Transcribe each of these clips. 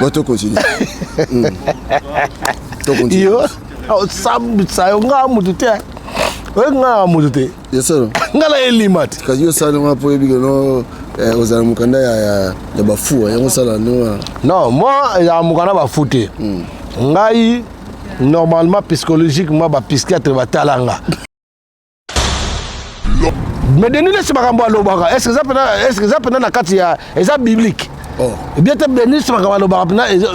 Moi, tu continues. Yo, ça y est, on Yes, sir. ngala elimati kazi yo sala nga po yebi no ozala mukanda ya bafu ya sala no. Non, moi ya mukanda bafu te. Ngai normalement psychologiquement ba psychiatre batalanga. Mais de nous laisser makambo alobaka. Est-ce que ça peut na kati ya eza biblique? Oh. Bien te bénir sur makambo alobaka na eza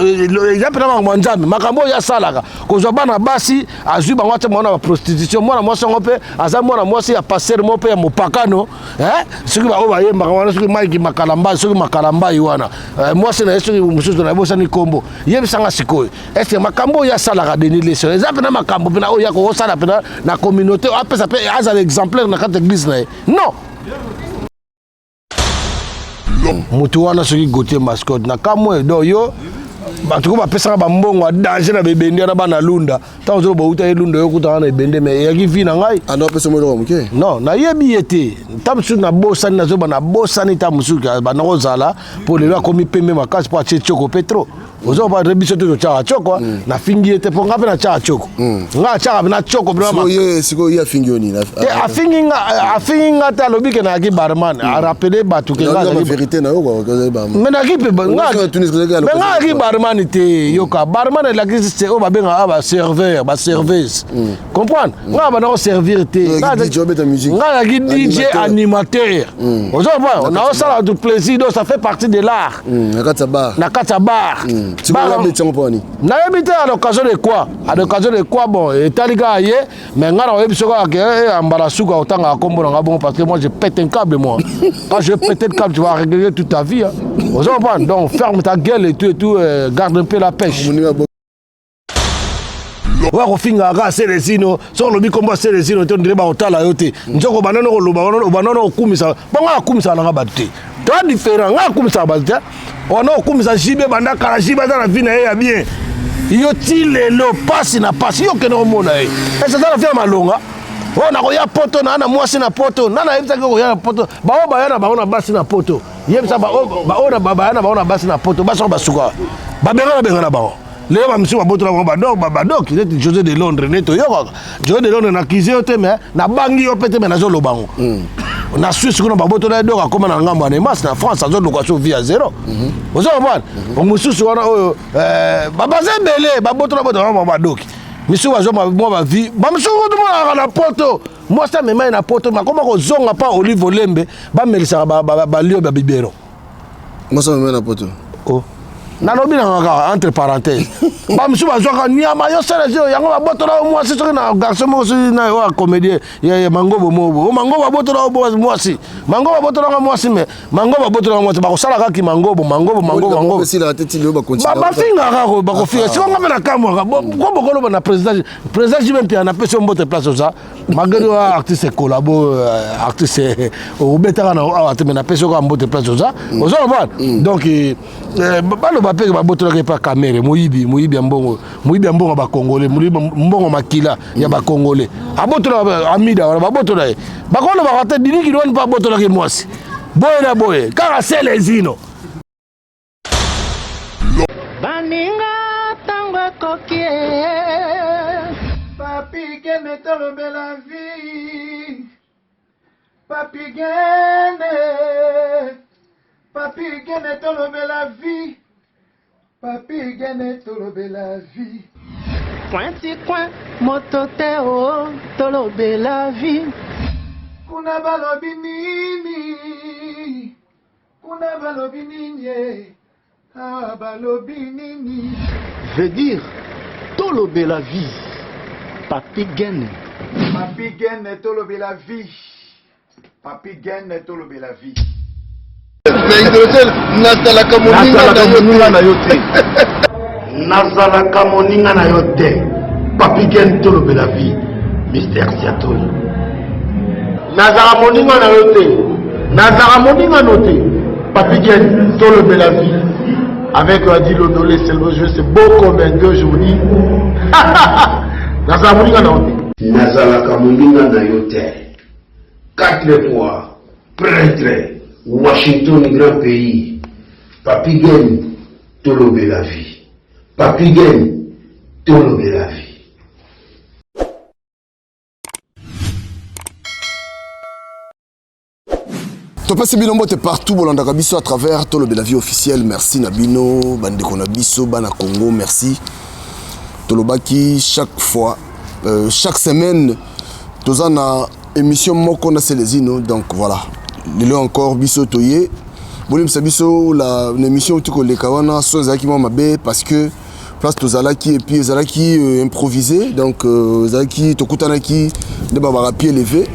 peut na makambo makambo ya salaka. Kozwa bana basi azui bango te mona prostitution mona mwasi ngope aza mona mwasi ya passer mo pe ya mopakano soki ba oba ye makambo soki maiki makalamba soki makalamba yiwana mwasi na soki mususu na bosa ni kombo ye bisanga sikoyo est-ce que makambo ya salaka Denis Leso eza pe na makambo pe na oya ko sala pe na communauté apesa pe aza l'exemplaire na kati église na non. Mutu wana soki Gauthier Mascotte na kamwe do yo batuko bapesaka bambongo danger na bebende na bana lunda tant zo bauta elunda yo kutana na ebende me yaki vi na ngai ando pesa mo muke non na yebi yete tamsu na bosani na zo bana bosani tamusu ka bana kozala pour le komi pembe makasi pour acheter choko petro ozo ba rebiso to cha choko na fingi yete po ngape na cha choko nga cha na choko brama siko ya fingi oni na afingi nga ta lobike na ki barman a rappeler batu ke nga la vérité na yo ko ba mais na ki pe nga ki barman te yoka barman la ki c'est o ba benga ba serveur ba service comprendre nga ba na servir te nga la ki DJ animateur ozo ba on a ça du plaisir donc ça fait partie de l'art na kata bar tu vas la mettre en poni na habité à l'occasion de quoi bon et talika yé mais ngara oyebi soko ke ambara suka otanga kombo na bon parce que moi je pète un câble moi quand je pète le câble tu vas régler toute ta vie on s'en prend donc ferme ta gueule et tout garde un peu la pêche wa ko finga ga selesino so lobi kombo selesino to ndire ba otala yote njoko banano ko loba banano okumisa banga akumisa na ngabate to différent nga akumisa ba on a okumisa jibe banda kala jibe za na vie na ya bien yo ti lelo pasi na pasi yo ke no mona e ça za na vie malonga on a ko ya poto na mwasi na poto na yebisa ko ya poto ba o ba ya na ba ona basi na poto yebisa ba ona ba ya na ba ona basi na poto ba so ba suka ba benga na ba les hommes sont badok qui est José de Londres neto yo José de Londres na kizio te me na bangi yo pete me na zo lobango na Suisse kuna baboto na doka koma na ngambo na mas na France azo location via zéro ozo bwana omususu wana oyo babaze bele baboto na boto na badoki misu bazo mo ba vie ba misu ko na poto moi ça me mai na poto ma koma ko zonga pa olive olembe ba melisa ba lio ba bibero moi ça me mai na poto oh nalobi na entre parenthèses ba msu bazwaka nyama yo sala zo yango babotola mwasi soki na garçon mo na wa comédien ya mangobo mobo mangobo babotola mwasi mangobo babotola mwasi me mangobo babotola mwasi ba kosala kaki mangobo si la tête le ba continue ba finga ka ko ba ko finga si on na kamwa ko bokolo na président même puis na pese mbote place ça malgré artiste collabo artiste au betara na ateme na pese ko mbote place ça ozo ba donc balo ba peke ba botola ke pa caméra moyibi mbongo ba congolais mbongo makila ya ba congolais abotola amida wala ba botola ba kono ba kata diniki don pa botola ke mwasi boye kaka selezino baninga tango kokie papi gene tolo bela vie papi gene tolo bela vie papi gene tolo bela vie pointi coin moto te o tolo bela vie kuna balobi nini ah balobi nini veut dire tolo bela vie papi gene tolo bela vie papi gene tolo bela vie nazalaka moninga na yo te papi gen tolobela vie Mr. Siatoli nazalaka moninga na yo te papi gen tolobela vie avec Adi Londolé c'est beau comme un gueux aujourd'hui nazalaka moninga na yo te nazalaka moninga na yo te 4 fois prêtre Washington, grand pays. Papi Gen, tolobe la vie. Papi Gaine, tolobe la vie. Topasi Binombo te partout bolanda kabiso à travers tolobe la vie officielle. Merci Nabino, bandeko na biso, bana Congo, merci. Tolobaki chaque fois, chaque semaine, tozana émission moko na Selezino, donc voilà. Lelo encore biso toye. Bolim sabiso la émission tu ko le kawana so zaki mabe parce que place tozalaki et puis zalaki improvisé, donc zalaki tokutanaki de babara pied levé.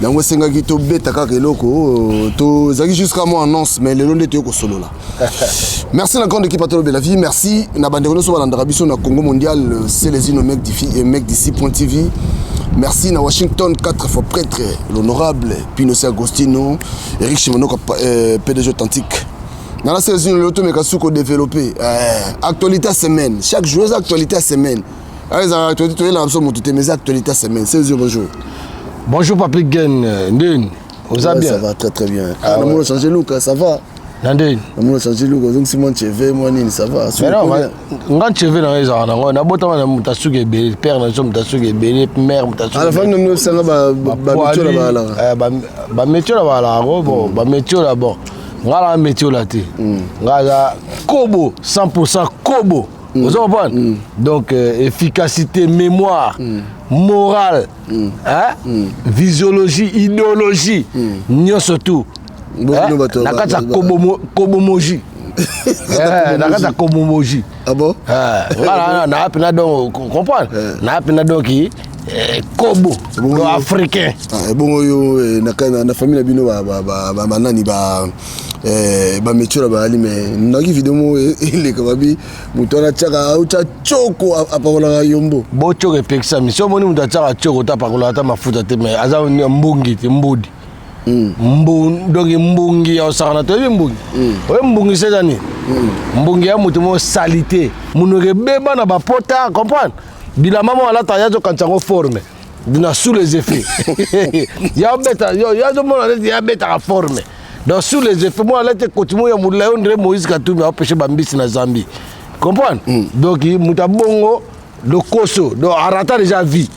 Donc senga ki to beta ka keloko to zaki jusqu'à moi annonce mais lelo nde to ko solo là. Merci la grande équipe à Tolobe la vie, merci na bandeko so balanda biso na Congo mondial Selezino mec d'ici.tv. Merci na Washington 4 fois prêtre l'honorable Pinochet Agostino, Eric Chimonoko PDG authentique. Dans la Selezino l'auto mekasuko développé actualité semaine, chaque joueuse actualité semaine. Allez actualité là absolument toutes mes actualités semaine. Selezino bonjour. Bonjour Papi Gaine, Ndine, vous allez bien? Ça va très très bien. Ah, on a changé look, ça va? Ndine. On a changé look, donc si mon cheveu, moi nini, ça va? Mais non, quand cheveu dans les arts, on a beau temps de mutasuke bébé, père na somme mutasuke bébé, mère mutasuke. À la fin de nous ça va métier là-bas là. Ba métier là-bas là, bon, ba métier là bon. Ngala métier là té. Ngala kobo 100% kobo. Vous comprenez? Donc efficacité, mémoire, morale, physiologie, idéologie, n'y surtout. Nakata kobomoji. Nakata kobomoji. Ah bon? Voilà, na apena donc comprendre. Na apena donc qui kobo africain. Ah bon yo na famille na bino ba nani ba métier là bas mais naki vidéo mo ile kababi mutona chaka ucha choko apakola yombo bo choko peksa mission moni muta chaka choko ta pakola ta mafuta te mais aza mbungi te mbudi donc mbungi ya osana to mbungi oye mbungi c'est ani mbungi ya mutu mo salité munore beba na ba pota comprendre bila mama ala ta ya zo kantango forme dina sous les effets ya beta yo ya zo mona ya beta a forme. Donc sous les effets, moi là tu continues à mourir on Moïse Katumbi a empêché Bambisi na Zambie. Comprendre? Donc mutabongo le koso, donc arrêta déjà vie.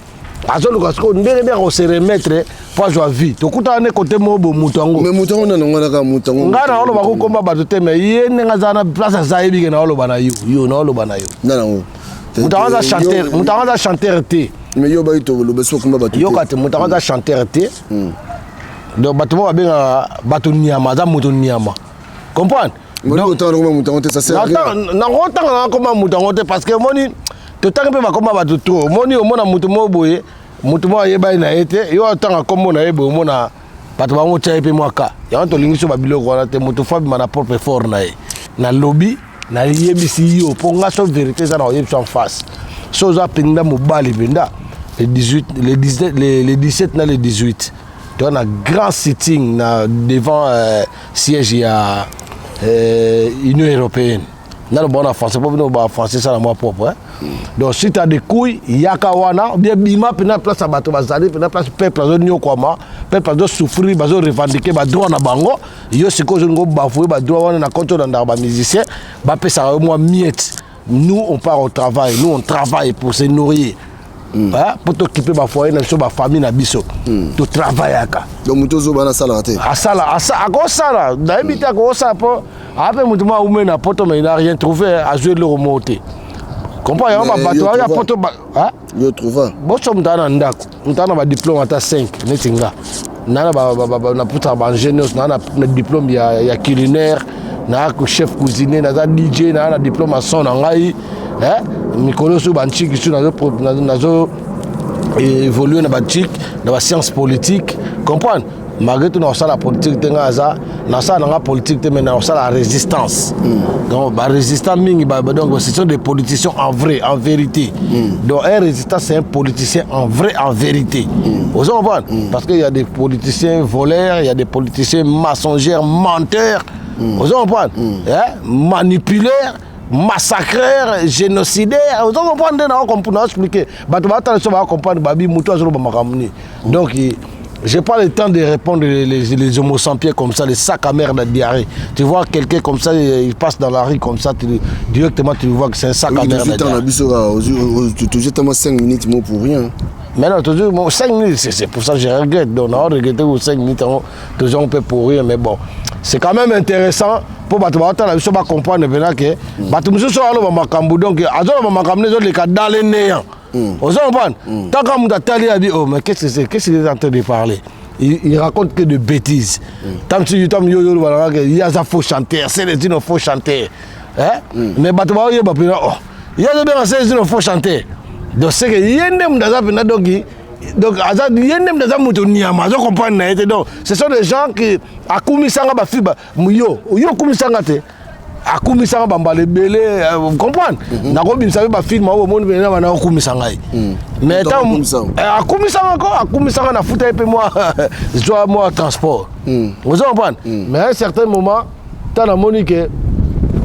Parce que on devait bien se remettre pour jouer vie. To kuta ne côté mobo mutango. Mais mutango na ngana ka mutango. Ngana olo bako komba bato mais yene ngazana place zaibi na olo bana yo na olo bana yo. Non. Mutango chanteur té. Mais yo ba ito lo beso komba bato. Yo kate mutango chanteur té. Donc bateau va bien bateau niama za moto niama comprendre donc autant comment mutango ça sert à rien na autant comment mutango parce que moni to tangi pe ba comment bateau trop moni o mona mutu mo boye mutu mo yeba na ete yo autant comme na yebo mona bateau ba mo tsaye pe mwaka ya to lingiso ba biloko na te mutu fabi mana propre fort na e na lobby na yebisi yo pour nga so vérité ça na yebisi en face so za pinda mo bali benda le 18 le 17 na le 18. On a un grand sitting devant siège à l'Union européenne. Dans le bon français, pas venir au français, ça la moi propre. Donc si tu as des couilles, yakawana, bien bima, puis na place à bateau bazali, puis na place peuple à zone kwama, peuple à souffrir, bazo revendiquer, ba droit na bango, yo c'est que je ngo bafouer, ba droit na compte dans ba musicien, ba pe ça au moins miette. Nous on part au travail, nous on travaille pour se nourrir. Pour t'occuper de ma foyer, de ma famille, tu travailles. Donc, tu as salarié. À ça, d'habitude, à ça, après, tu n'as rien trouvé à jouer le remonter. Comprends? Il y a un bateau. Je trouve. Bon, tu as un diplôme à 5. Tu as un diplôme culinaire, un chef cuisinier, un DJ, un diplôme à son angai. Mikolo so banchiki sur nazo évoluer na banchik na ba science politique comprendre malgré tout na ça la politique tenga za na ça na politique te mais na ça la résistance donc ba résistant mingi donc ce sont des politiciens en vrai en vérité donc un résistant c'est un politicien en vrai en vérité vous comprenez parce qu'il y a des politiciens voleurs il y a des politiciens mensongers menteurs vous comprenez manipuleurs massacreur, génocidaire, vous comprenez, on expliquer. Donc j'ai pas le temps de répondre les homo sapiens comme ça, les sacs à merde à diarrhée. Tu vois quelqu'un comme ça, il passe dans la rue comme ça, directement tu vois que c'est un sac à merde à diarrhée. Tu jettes 5 minutes pour rien. Mais non, toujours 5 minutes, c'est pour ça que je regrette. Donc, on a regretté aux 5 minutes, toujours on peut pourrir, mais bon. C'est quand même intéressant pour comprendre maintenant que Batumso soit allé au Makambu, donc Azor Makambu, les cas dans les néants. Vous comprenez? Tant qu'on a tali a dit, oh, mais qu'est-ce qu'il est en train de parler? Il raconte que de bêtises. Tant que il y a un faux chanteur, c'est les gens faux chanter. Mais Batumso, il y a des gens faux chanter. Donc c'est que yendem daza pena donc azad yendem daza muto niama zo comprendre na été donc ce sont des gens qui akumisanga ba fiba yo kumisanga te akumisanga bambale belé vous comprenez na ko bimsa ba film o monde bena bana kumisanga mais tant akumisanga na futa pe moi moi transport vous comprenez mais à un certain moment tant na monique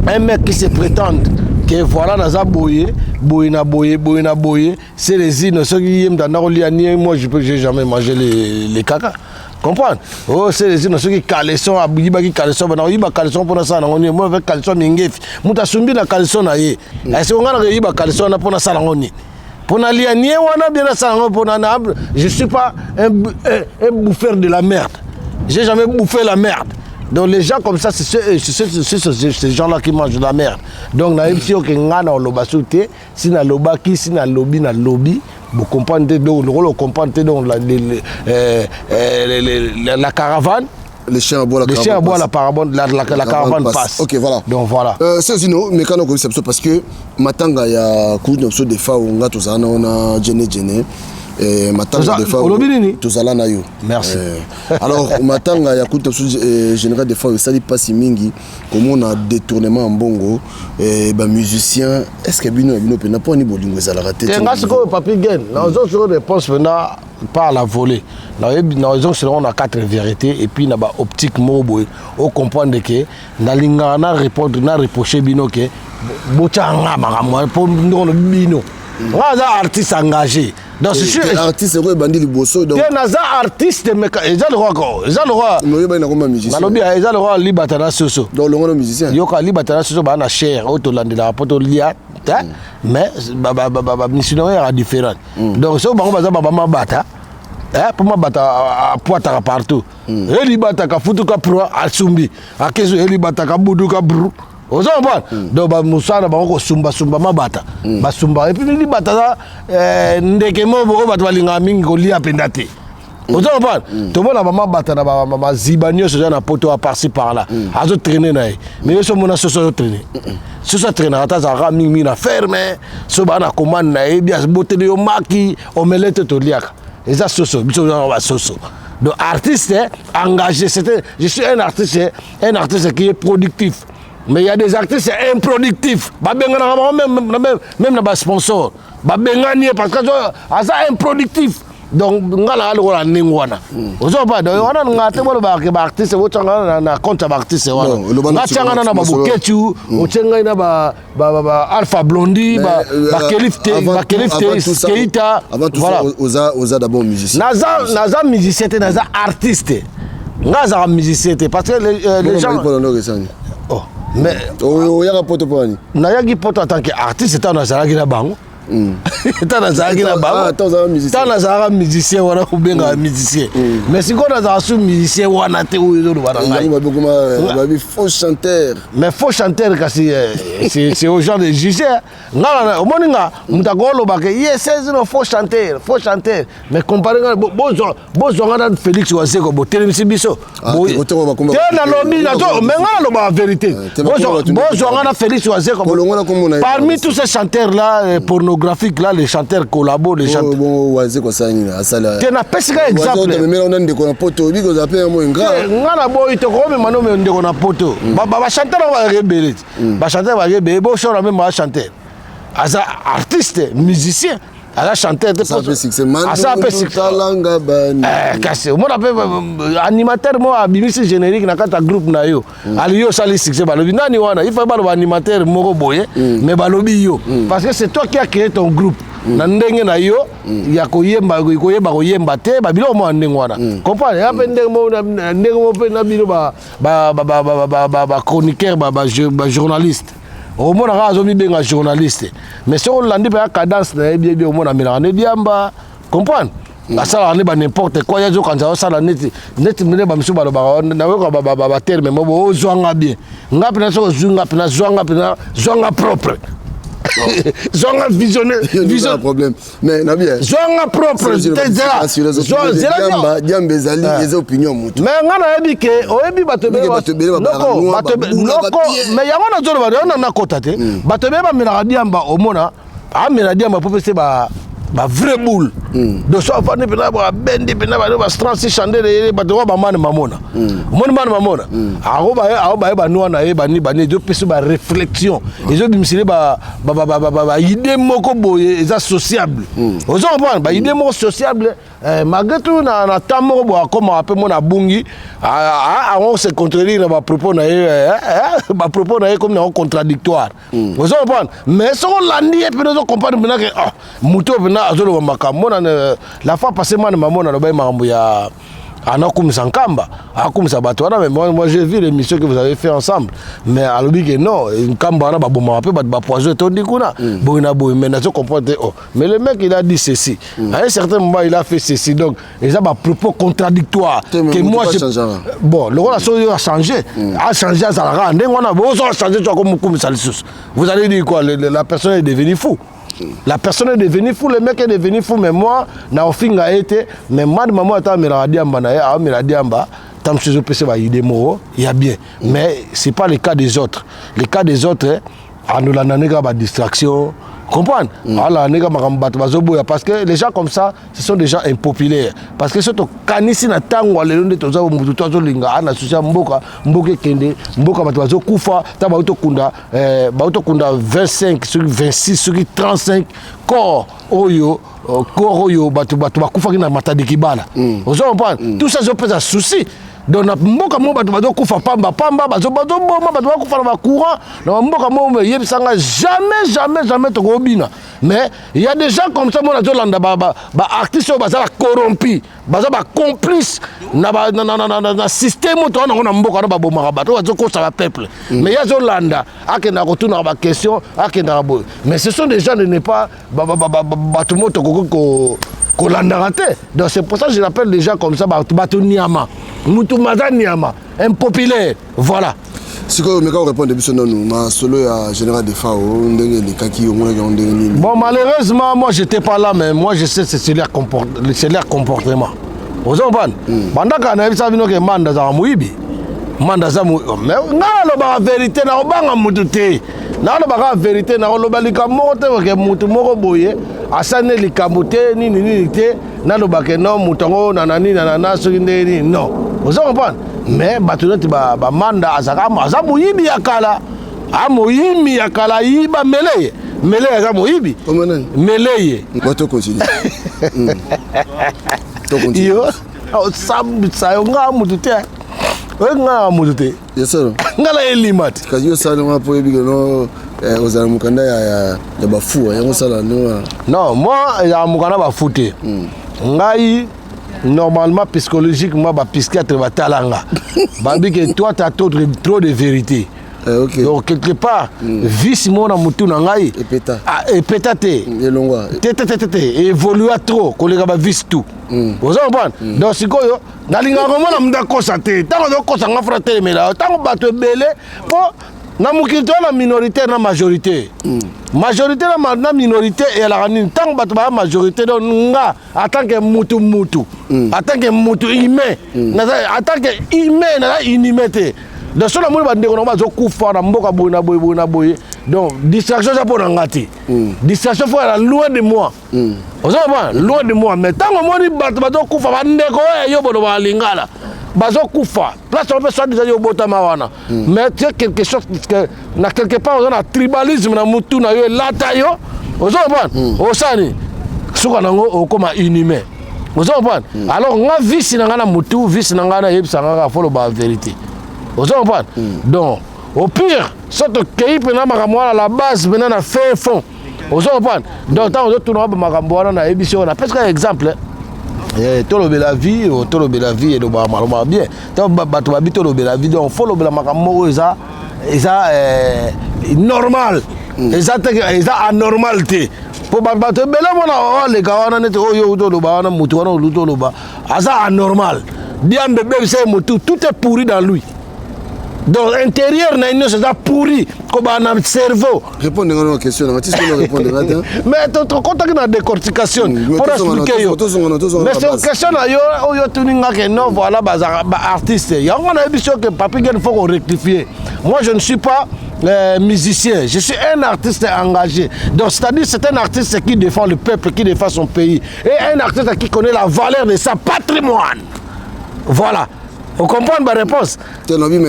un mec qui se prétend que voilà dans boye c'est les îles ceux qui aiment dans moi j'ai jamais mangé les caca comprendre oh c'est les îles ceux qui caleçon abuiba qui caleçon bana iba caleçon pour ça on moi avec caleçon mingefi muta sumbi na caleçon na ye est-ce qu'on a iba caleçon na pour ça on pour n'aller nier wana bien ça pour na je suis pas un bouffeur de la merde j'ai jamais bouffé la merde. Donc les gens comme ça, c'est ces gens-là qui mangent de la merde. Donc na imsi que ngana loba souté, si na loba ki, si na lobby, vous comprenez donc le comprendre donc la caravane. Les chiens à bois, la caravane passe. Ok, voilà. Donc voilà. C'est sinon, mais quand on connaît ça, parce que matanga il y a coup de des fois on a tout ça, on a gêné. Matanga des fois tous allons na yo. Merci. Alors matanga ya kuta général des fois ça dit pas si mingi comme on a détournement en bongo ba musicien est-ce que bino pena pas ni bolingo za la raté. Tenga siko papi gain. Na ozo sur réponse pena par la volée. Na ozo sur on a 4 vérités et puis na ba optique mobo au comprendre que na linga na répondre na reprocher bino que bochanga makamwa pour ndolo bino. Raza artiste engagé. Donc c'est sûr artiste c'est bandi liboso donc naza artiste mais ils le roi le roi libatana soso donc le roi musicien yoka libatana soso ba na cher autolande la poto lia mais missionnaire différent donc so bango baza baba mabata pour mabata poata partout elibata ka futuka pro asumbi akezo elibata ka buduka bru ozo mbana donc ba musana ba ko sumba mabata ba sumba et puis li bata ndeke mobo ba balinga mingi ko lia pendate ozo mbana to mona mama bata na ba zibanyo so na poto a par-ci par là azo traîner na mais so mona so traîner so traîner ata za mingi na ferme so ba na commande na e bien boté de maki omelette to liaka et ça so biso ba so donc artiste engagé je suis un artiste qui est productif. Mais il y a des artistes improductifs. Même les sponsors. Parce que c'est improductif. Donc, on a le ningwana. Vous savez pas, on a un artiste, on a un compte artiste. On a un Babuketu, on a un Alpha Blondie, Kelif Keita. Avant tout ça, on a d'abord musicien. Naza musicien, naza artiste. Naza musicien, parce que les gens. Mais il y a un pote pour lui. Il y a un pote en tant qu'artiste, c'est un azaragi na bango. T'as un musicien ou bien un musicien. Mais si on a un musicien ou un athée ou un faux chanteur. Mais faux chanteur, c'est aux gens de juger. Au monde, c'est un faux chanteur. Mais comparé à bon, Félix Ouazé, comme Télévision Bisso. Mais la vérité. Bon, Félix Ouazé, parmi tous ces chanteurs-là, pornographiques, là, les chanteurs collabos, les chanteurs. Bon, c'est quoi ça? Tu n'as pas ce exemple. Mais on a des poteaux, ils ont appelé un mot ingrat. On a beau, ils te croient, mais maintenant, on a poteau. Bah, chanteur, on va rebelle. Bah, chanteur, on va rebelle. Bon, je même un chanteur. Artiste, musicien. Elle chanteur. Ça fait succès. Ça fait succès. Cassé. Moi, animateur, moi, BBC générique, dans un groupe, Alio, ça les succès. Il faut pas animateur, Moro Boye, mais Balobi, parce que c'est toi qui as créé ton groupe. na ndenge na yo ya koyemba te ba biloko mo ndenge wana comprendre ya pe ndenge mo pe na bino ba chroniqueur ba journaliste au moins on a mis bien un journaliste mais si on l'a dit par cadence na bien au moins on a mis diamba comprendre la salle on est n'importe quoi il y a des quand ça la net mener ba monsieur ba na ba terme mo bo zwanga bien ngap na so zwanga propre Zonga visionnaire, vision problème. Mais na bien. Zonga propre, Diamba ezali des opinions mutu. Mais ngana yebi ke oyebi batebe noko mais yango na zolo ba na kota te. Batebe ba mena Diamba omona, a mena Diamba pour faire ba vrai boule. De so fani pena ba bendi pena ba stransi chandele batwa ba man mamona. Mamona. Ba noa na ye ba ni do peso ba réflexion. Ezo bimisile ba idée moko boye eza sociable. Ozo comprendre ba idée moko sociable malgré tout na tamo bo akoma ape mona bungi on se contredire ba propos na ye ba propos na ye comme na contradictoire. Ozo comprendre mais so landi e pena zo comprendre pena que muto pena azolo makambo la fois passée moi maman na ba makambo ya anakumisa nkamba akumisa bato wana mais moi j'ai vu l'émission que vous avez fait ensemble mais alobi que non nkamba wana ba boma pe ba poison to dikuna boina boy mais na je comprends mais le mec il a dit ceci à un certain moment il a fait ceci donc ils ont ba propos contradictoires que moi je bon le relation a changé ça la rendre on a besoin de changer comme kumisa lisusu vous allez dire quoi la personne est devenue fou. La personne est devenue fou, le mec est devenu fou, mais moi, na ofinga été, mais moi, maman, attends, mais la diamba, mais la diamba, tant que je peux se il y a bien. Mais ce n'est pas le cas des autres. Le cas des autres, on nous l'a donné comme distraction. Comprendre? Parce que les gens comme ça, ce sont des gens impopulaires. Parce que surtout, quand ici, na tango, les gens de tozo linga, ana sucia mboka kende, mboka batuazo kufa, ta bauto kunda 25, 26, 35 corps oyo batu bakufa kina matadi kibala. Vous comprenez? Tout ça, je pèse un souci. Donc mboka mo bato bazo kufa pamba bazo boma bato bakufa na courant na mboka mo yebisanga jamais tokobina mais il y a des gens comme ça mo na zolanda ba artistes bazala corrompu bazala complice na système to na mboka na baboma bato bazo ko ça peuple mais ya zolanda akenda ko tuna ba question akenda bo mais ce sont des gens ne pas bato mo tokoko donc c'est pour ça que je l'appelle des gens comme ça bato niama mutu mazaniama impopulaire voilà si quoi mais quand on répond depuis non ma solo ya général de Fao ndenge les kaki au moins ndenge bon malheureusement moi j'étais pas là mais moi je sais c'est leur comportement aux enfants bandaka na bisa bino ke manda za muibi manda za mu mais ngalo ba vérité na obanga mutu te na ba vérité na lo balika moto ke mutu moko boye asane likambo te nini te na lo ba ke no mutongo na nani na so ndeni non vous comprenez mais batunati ba manda azamu yibi yakala amoyimi yakala yiba meleye azamu yibi meleye bato continue to continue yo sa nga mutu te nga mutu te yes sir ngala elimat kazi yo sala ma po yibi no ozala mukanda ya bafu yango sala non moi ya mukanda bafu te ngai normalement psychologiquement psychiatre va talanga babi que toi tu as trop de vérité okay. Donc quelque part vice mona mutu na ngai et pétate elongwa évolua trop kolega ba vice tout vous comprenez donc sikoyo nalinga komona munda kosa te tango do kosa nga frère mais là tango bato belé po na mukito la minorité na majorité majorité na minorité et la ranine tant bato ba majorité donc nga en tant que mutu en tant que mutu humain en tant que humain na inhumanité de cela mo ba ndeko na ba zo kufa na mboka boyina boye donc distraction ça pour ngati distraction faut être loin de moi vous savez loin de moi mais tant mo ni bato ba zo kufa ba ndeko yo bono ba lingala bazo kufa place on peut soit déjà yo botama wana mais c'est quelque chose que na quelque part on a tribalisme na mutu na yo lata yo vous savez osani suka nango okoma inhumain vous savez alors nga vice na ngana mutu vice na ngana yebisa nga follow ba vérité vous savez donc au pire surtout que pena makamwa la base pena na fin fond Ozo comprendre. Donc tant on tourne ba makambo wana na émission na presque exemple. Tolobe la vie et le maloma bien. Tant bato ba bito lobe la vie donc faut la makambo eza normal. Eza anormalité. Pour bato bela mona les kawana net oyo toloba wana mutu wana lutoloba. Eza anormal. Bien bébé c'est mutu tout est pourri dans lui. Donc l'intérieur c'est ça pourri comme un cerveau. Répondez à la question, mais tu contactes la décortication pour expliquer. Mais c'est une question non voilà artiste. Il y a une émission que Papi Gen faut rectifier. Moi je ne suis pas musicien, je suis un artiste engagé. Donc c'est-à-dire c'est un artiste qui défend le peuple, qui défend son pays et un artiste qui connaît la valeur de sa patrimoine. Voilà. On comprend ma réponse. Tu as mais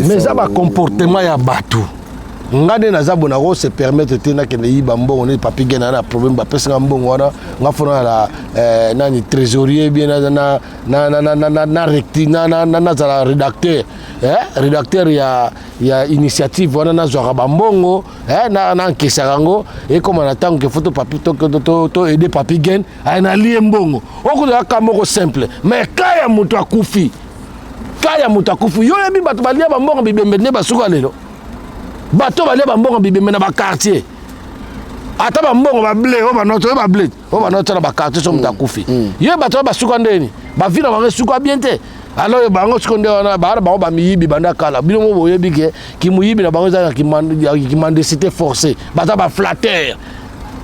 mais ça va comportement ya batou. Ngade na zabona ko se permettre tena que ne yiba mbongo ne Papi Gen na problème ba pesa mbongo wana ngafona la nani trésorier bien na za rédacteur rédacteur ya initiative wana na zo ba mbongo na nkesango et comme on attend que photo Papi to aider Papi Gen na lié mbongo okuza kamoko simple mais kaya mutu akufi yo yebi bato balia ba mbongo bibembe ne basuka lelo bato balia ba mbongo bibembe na ba quartier ata ba mbongo ba blé o ba noto na ba quartier so mutu akufi yo bato basuka ndeni ba vina ba suka bien te alors bango sikonde wana ba miyibi banda kala bino mo boyebi ke ki muyibi na bango za ki mendicité forcée bata ba flatteur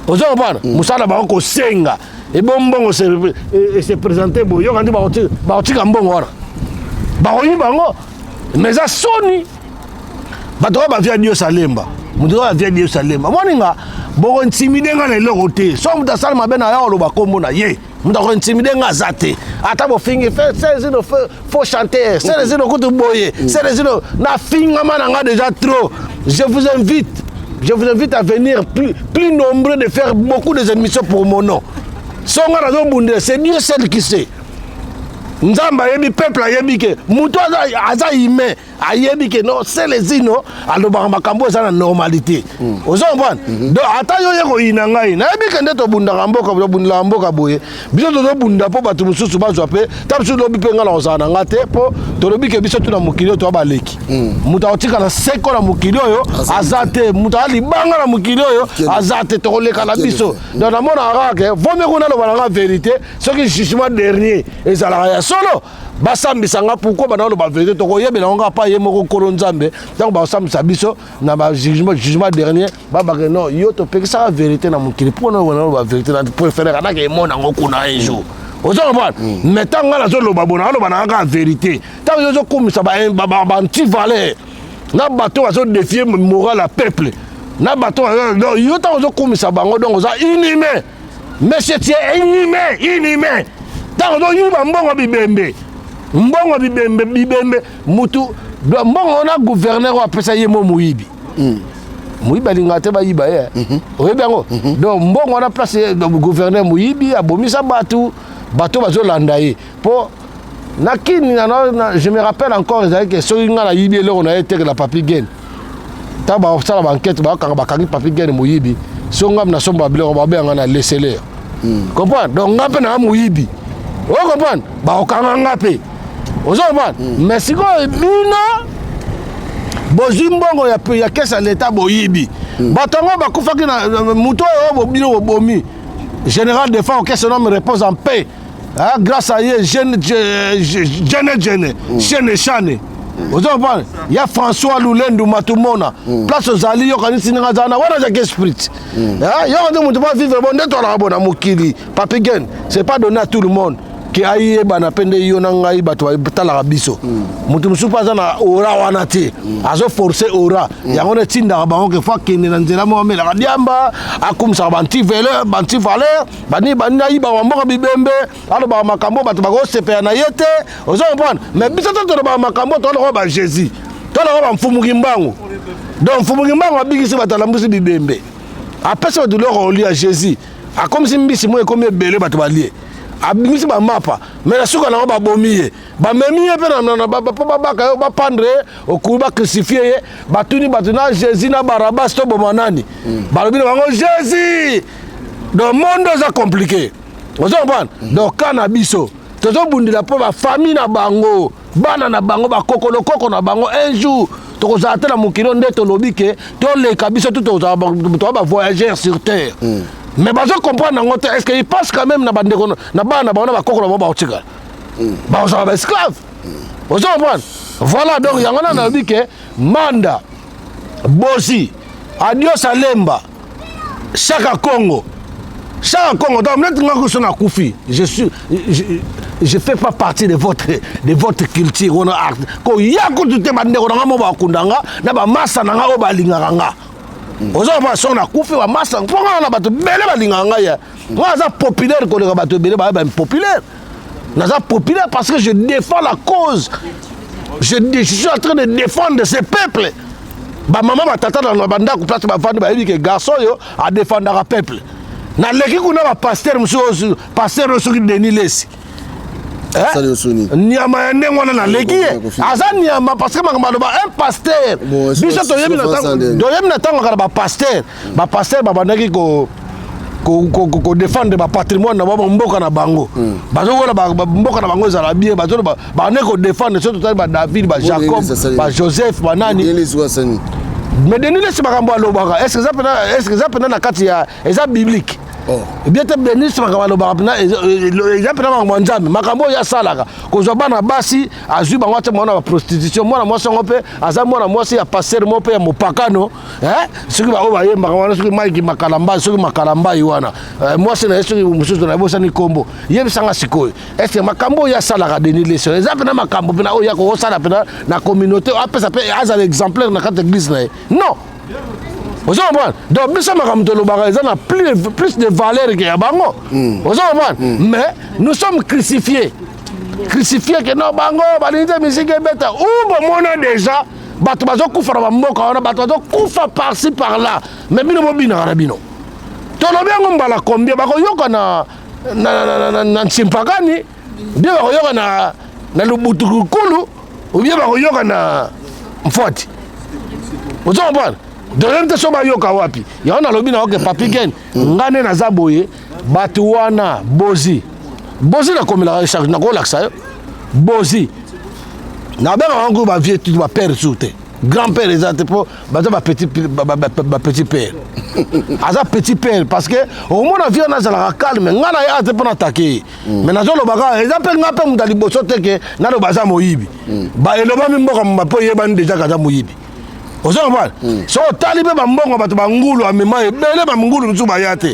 ozo comprendre musala bango ko senga et bonbongo se présenter bo yo kandi ba otika mbongo wana ba oyi bango mais ça soni bato ba via Dieu salemba muto ba via Dieu salemba moninga boko intimider nga lelo côté so muta salma bena ya oloba kombo na ye muta ko intimider nga zate ata bo fingi fait c'est faut chanter c'est les ino kutu boye c'est les ino na finga mana nga déjà trop je vous invite à venir plus nombreux de faire beaucoup de émissions pour mon nom songa na zo bunde c'est Dieu seul qui sait. Nzamba yebi peuple yebi ke muto aza ime ayebi ke non c'est les ino aloba makambo za na normalité ozo comprendre donc ata yo yeko inangai na yebi ke ndeto bunda mboka bunda mboka boye biso to bunda po batu mususu bazwa pe tabiso lobi pe ngala ozana ngate po to lobi ke biso tuna mukilio to abaleki muto otika na seko na mukilio yo azate muto ali banga na mukilio yo azate to koleka na biso donc na mona arake vome kuna lo balanga vérité ce qui jugement dernier ezala solo basambisanga pourquoi bana lo ba vérité to koyebela nga pa ye moko kolo nzambe tant ba sambisa biso na ba jugement dernier ba ba non yo to pekisa vérité na mukili pour no ba vérité na préférer kana ke mona ngokuna un jour ozo comprendre mais tant nga la zo lo ba bona lo bana nga vérité tant yo zo komisa ba anti valeur na bato azo défier moral à peuple na bato yo tant zo komisa bango donc za inhumain monsieur tu es inhumain tant do yiba mbongo bibembe mutu mbongo na gouverneur wa pesa ye mo muyibi muyibi alinga te ba yiba ye oyebi yango donc mbongo na place gouverneur muyibi abomisa bato bazolanda ye po nakini je me rappelle encore que soki nga na yibi eloko na ye teke la Papi Gen ta ba sala ba enquête ba kangi Papi Gen muyibi so ngam na somba biloko ba benga na laisser comprendre donc ngape na muyibi o comprendre ba okanga ngape ozo comprendre mais siko bino bozimbongo ya kesa l'état boyibi batongo bakufaki na muto o bino bomi général de fin que son homme repose en paix grâce à ye jeune chane ozo comprendre ya François Lulendu matumona place ozali yo kanisi nga zana wana ja esprit yo ndo mutu ba vivre bon ndeto la bona mukili Papi Gen c'est pas donné à tout le monde qui aille bana pende yo na ngai bato batala biso mutu musupa za na ora wana te azo forcer ora yango ne tinda bango ke fa kene na nzela mo mela diamba akumsa banti valeur bani yiba wamboka bibembe alo ba makambo bato bako sepe na yete ozo comprendre mais biso to ba makambo to lo ba Jésus to lo ba mfumuki mbango donc mfumuki mbango abikisi batala mbusi bibembe apesa douleur oli à Jésus a comme si mbisi mo e comme belé bato balie abimisi ba mapa mais la suka na ba bomiye ba memiye pe na ba pendre okuba crucifié ba tuni batuna Jésus na Barabbas to bomanani ba lobina bango Jésus le monde est compliqué vous comprenez donc cannabiso tozo bundila po ba famille na bango bana na bango ba kokolo na bango un jour to za tela mukilo ndeto lobike to le kabiso tout to voyager sur terre mais bazo comprendre ngote est-ce qu'il passe quand même na bande na bana ba kokolo ba otika ba za ba esclave vous comprenez voilà donc yangona na lobike manda bosi adios alemba Chaka Congo donc je fais pas partie de votre culture on a ko yako tout te bande ko ngamo ba kundanga na ba massa na nga obalinganga ozo ba sona kufi wa massa ponga na bato bele balinganga ya moi ça populaire ko le bato bele ba populaire na ça populaire parce que je défends la cause je suis en train de défendre ces peuples ba maman ba tata na banda ko place ba fandi ba yebi ke garçon yo a défendre le peuple na leki kuna ba pasteur monsieur pasteur soki Denis Lesi nyama ya ndenge wana na leki aza nyama parce que makamba ba un pasteur biso to yebi na tango kala ba pasteur ba bandaki ko défendre ba patrimoine na ba mboka na bango bazo wala ba mboka na bango za bien bazo ba ne ko défendre surtout ba David ba Jacob ba Joseph ba nani mais Denis Lesi makambo alobaka est-ce que ça pena na kati ya eza biblique bien te Denis makambo alobaka na eza pena mwanzambe makambo ya salaka kozwa bana basi azwi bango te mwana ba prostitution mwana mwasi ngo pe aza mwana mwasi ya passer mo pe ya mopakano soki ba oba yemba wana soki Mike Makalamba soki Makalamba wana mwasi na soki mususu na bosa ni kombo yebisanga sikoyo est-ce que makambo ya salaka Denis Lesi eza pena makambo pena oya ko sala pena na communauté apesa pe aza l'exemplaire na kati église na non vous comprenez donc biso makambo lobaka eza na plus de valeur que ya bango vous comprenez mais nous sommes crucifiés que non bango balinze musique beta ou bomona déjà bato bazokufa na bamboka wana bato bazokufa par-ci par-là mais bino bobina na bino tolobi yango mbala combien bakoyoka na ntsimpakani bien bakoyoka na lubutukulu ou bien bakoyoka na mfoti vous comprenez donc te soba yoka wapi ya ona lobi na oke papi gen ngane na zaboye batu wana bozi na komela chaque na ko laksa bozi na ba ngo ba vieux tout ba père soute grand-père exact pour ba petit père aza petit père parce que au moins vie na zala calme ngana ya te pour attaquer mais na zolo baka exemple ngape mutali boso teke na lo baza moyibi ba eloba mimboka mbapo yebani déjà kaza moyibi ozo mbala so talibe ba mbongo bato ba ngulu amema ebele ba ngulu nzu ba yate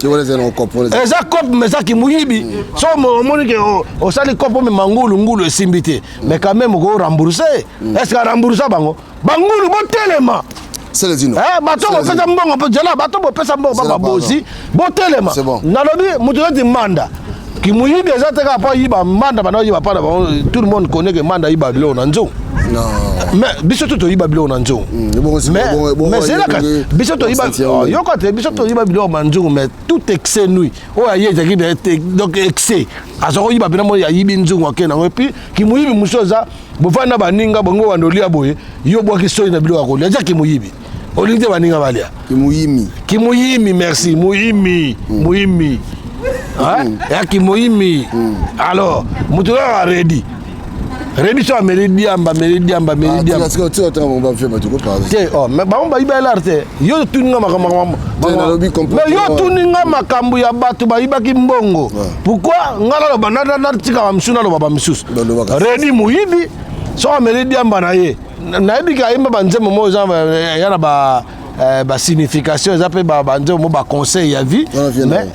eza cop meza ki muyibi so moni ke o sali cop me ngulu esimbité mais quand même ko rembourser est-ce que rembourser bango bangulu botelema c'est le dino bato bo pesa mbongo po jela bato bo pesa mbongo ba bosi botelema nalobi mutu yoti manda ki muyibi eza te ka pa yiba manda bana yiba pa tout le monde connaît que manda yiba bilo na nzo non mais biso to yiba bilo na nzo mais c'est là que biso to yiba yo côté biso to yiba bilo na nzo mais tout excès nuit o aye jaki donc excès azoko yiba bina mo ya yibi nzo wa kena et puis ki muyibi musoza bofana baninga bongo wandolia boye yo bwa ki soyi na bilo ko leja ki muyibi olinde baninga balia ki muyimi merci muyimi ya ki muyimi alors mutu ya ready so meridiamba parce que tu as on va faire ba tu ko parler mais ba on ba iba l'arte yo tuninga makambo mais yo tuninga makambo ya bato ba iba ki mbongo pourquoi ngala lo banana na tika ba msuna lo baba msusu ready muyibi so meridiamba na ye na ibi ka imba banzemo mo ya na ba signification za pe ba banzemo ba conseil ya vie mais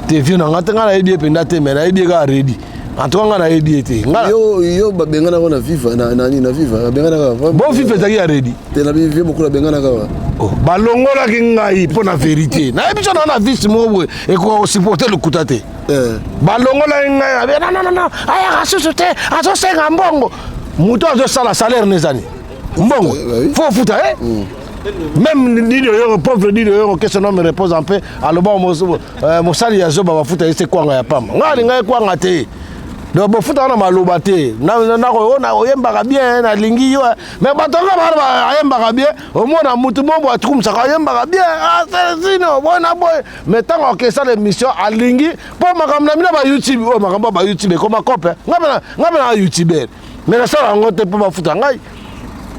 te vieux na ngata ngala ibi penda te mais na ibi ka ready en tout cas na ediete yo bengana na FIFA na FIFA bengana ka bon FIFA zaki ya ready te na vie beaucoup la bengana ka balongola ki ngai pour la vérité na ebiso na vice mo e ko supporter le kutate balongola ngai non aya rasuste azo senga mbongo muto azo sala salaire nezani mbongo faut futa même Dino Yoro, pauvre Dino Yoro, que son nom me repose en paix, à l'obon, mon sali ya zoba, va foutre, c'est quoi, ya pam. Nga quoi, nga te. Donc, bon, foutre, on a malobate. Na oyemba bien, na lingi, mais batonga, oyemba bien, au moins, na moutoumon, bois, troum, ça oyemba bien, ah, c'est sinon, bon, na boy. Mais tant que ça, l'émission, à lingi, pour ma caméra, ba YouTube, oh, ma caméra, YouTube, comme ma copine, nga YouTuber. Mais la salle, on ne peut pas foutre,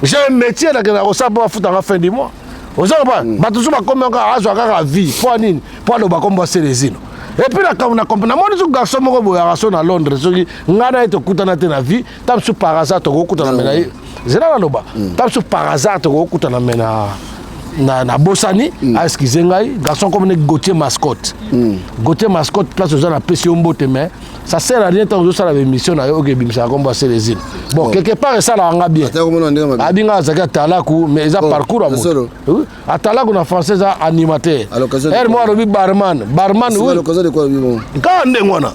j'ai un métier là que je sais pas foutre à la fin du mois. Vous savez pas, tout ça comme un vie, pour le combat Célésino. Et puis là quand on a compris, moi je suis garçon moi à Londres, je ngana été kutana te na vie, tam sur par hasard to kutana mena. C'est là là-bas. Tam sur par hasard to kutana mena na Bossani, à excuser ngai, garçon comme ne Gauthier mascotte. Gauthier mascotte place aux gens à pression mbote mais ça sert à rien tant que ça la mission na yo bim ça combat Célésino. Bon, quelque part ça là nga bien. Abinga zaka talaku mais ça parcours amour. Atalaku na français ça animateur. Elle moi robi barman oui. À l'occasion de quoi vivons? Quand ndengwana.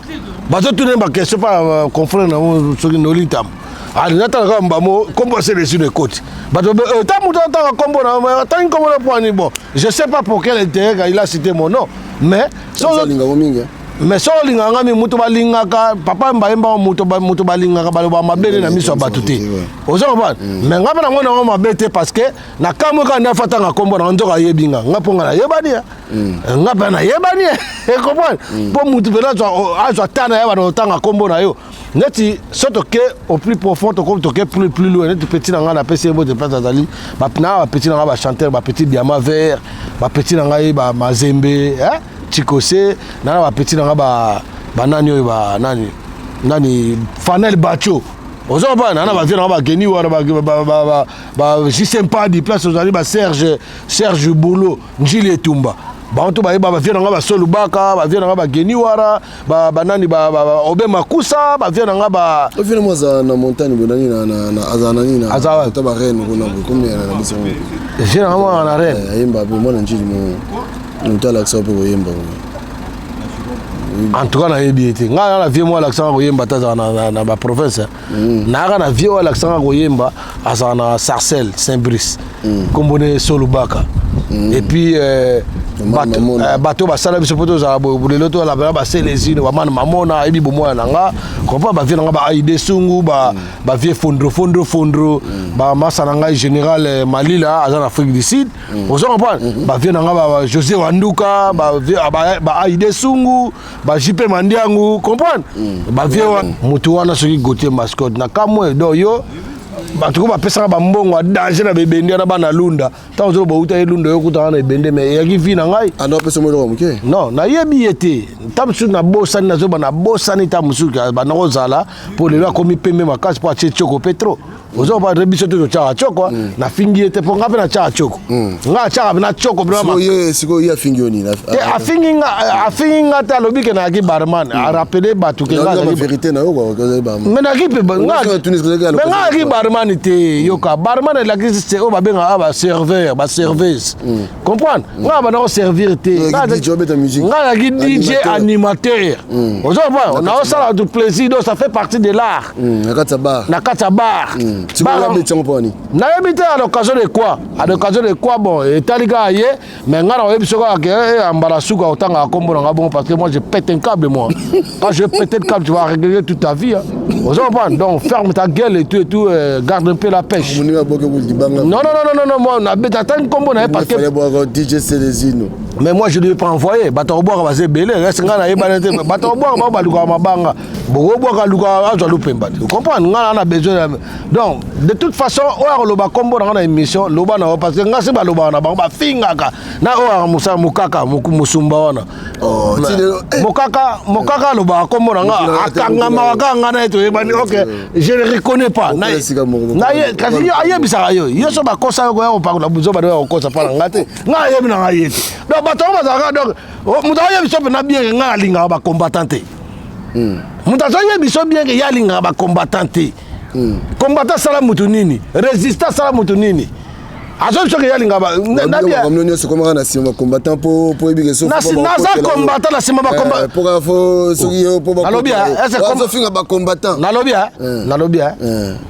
Bazo tourner ma question pas confrère na soki nolitam. Ah, nataka mbamo combat Célésino de côte. Bazo tamu tata combo na tani combo le point bon. Je sais pas pour quel intérêt il a cité mon nom, mais mais so linganga mi mutu balingaka papa mbayemba mutu balingaka baloba mabele na miso batuti ozo ba mais ngapa na ngona mabete parce que na kamwe ka na fatanga kombo na nzoka yebinga ngaponga na yebani ngapa na yebani e comprendre pour mutu bela zo tana ya ba tanga kombo na yo neti soto ke au plus profond to comme to ke plus loin neti petit na ngana pese bo de place azali ba pna ba petit na ba chanteur ba petit diamant vert ba petit na ngai ba mazembe hein Chikose nana ba petit nanga ba nani oyo ba nani Fanel Bacho ozo ba nana ba vient ba geni wara ba sympa di place ozali ba Serge Boulot Njili Etumba ba onto ba vient nanga ba Solubaka ba vient nanga ba geni wara ba nani ba Obe Makusa ba vient nanga ba vient moi za na montagne bonani na azanani na azawa ta ba reine kuna comme na biso vient nanga na reine ayemba be moi na Njili mo l'accent pour yemba. En tout cas na yebiete nga na vie moi l'accent ko yemba ta na ba province na na vie l'accent ko yemba asa na Sarcelles Saint-Brice kombone Solubaka et puis bateau ba sala biso poto za bolelo to la ba Célésino ba man mamona ebi bomo na nga kompa ba vie nga ba Aïdé Sungu ba vie fondro ba masana nga général Malila azana Afrique du Sud ozo comprendre ba vie nga ba José Wanduka ba Aïdé Sungu ba JP Mandiangu comprendre ba vie mutu wana soki Gauthier mascotte na kamwe do yo batuko bapesaka bambongo danger na bebende na bana lunda tant ozo bauta lunda yo kutana na bende mais yaki vi na ngai ando pesa mo lo muke non na yebi ete tamsu na bosani na zo bana bosani tamsu ka bana kozala pour le komi pembe makasi pour acheter choko petro ozo ba rebiso to cha choko na fingi ete po ngape na cha choko nga cha na choko vraiment siko ya fingi oni na afingi nga ta lobike na ki barman a rappeler batu ke nga la vérité na yo quoi mais na ki pe nga ki barman te yoka barman la ki c'est o ba benga ba serveur ba serveuse comprendre nga ba na servir te nga ki DJ animateur ozo ba na sala du plaisir donc ça fait partie de l'art na kata bar na habité à l'occasion de quoi bon et talika yé mais nga na yebi soka ke ambala suka otanga kombo na bon parce que moi je pète un câble moi quand je pète le câble tu vas régler toute ta vie donc ferme ta gueule et tout garde un peu la pêche non moi na beta tan kombo na parce que DJ Célésino mais moi je ne vais pas envoyer bato boire va se belé reste nga na yeba nete bato boire ba luka mabanga bogo boire luka azo lupemba tu comprends nga na besoin donc de toute façon o loba kombo na émission loba na parce que nga se ba loba na ba fingaka na o musa mukaka musumba wana mukaka loba kombo na nga akanga mawaka nga na eto yebani OK je ne reconnais pas na ye kasi ayebisa yo so ba kosa ko ya pa na buzo ba do kosa pa nga te nga yebi na nga yete donc bato bazaka donc muta yebiso na bien nga linga ba combattant muta yebiso bien que ya linga ba combattant combattant sala mutu nini résistant sala mutu nini azo soki yalinga ba na bien comme nous c'est comment na sima combattant pour ébiquer sauf na combattant na sima ba combattant pour faut soki pour ba lobia est-ce comme finga ba combattant na lobia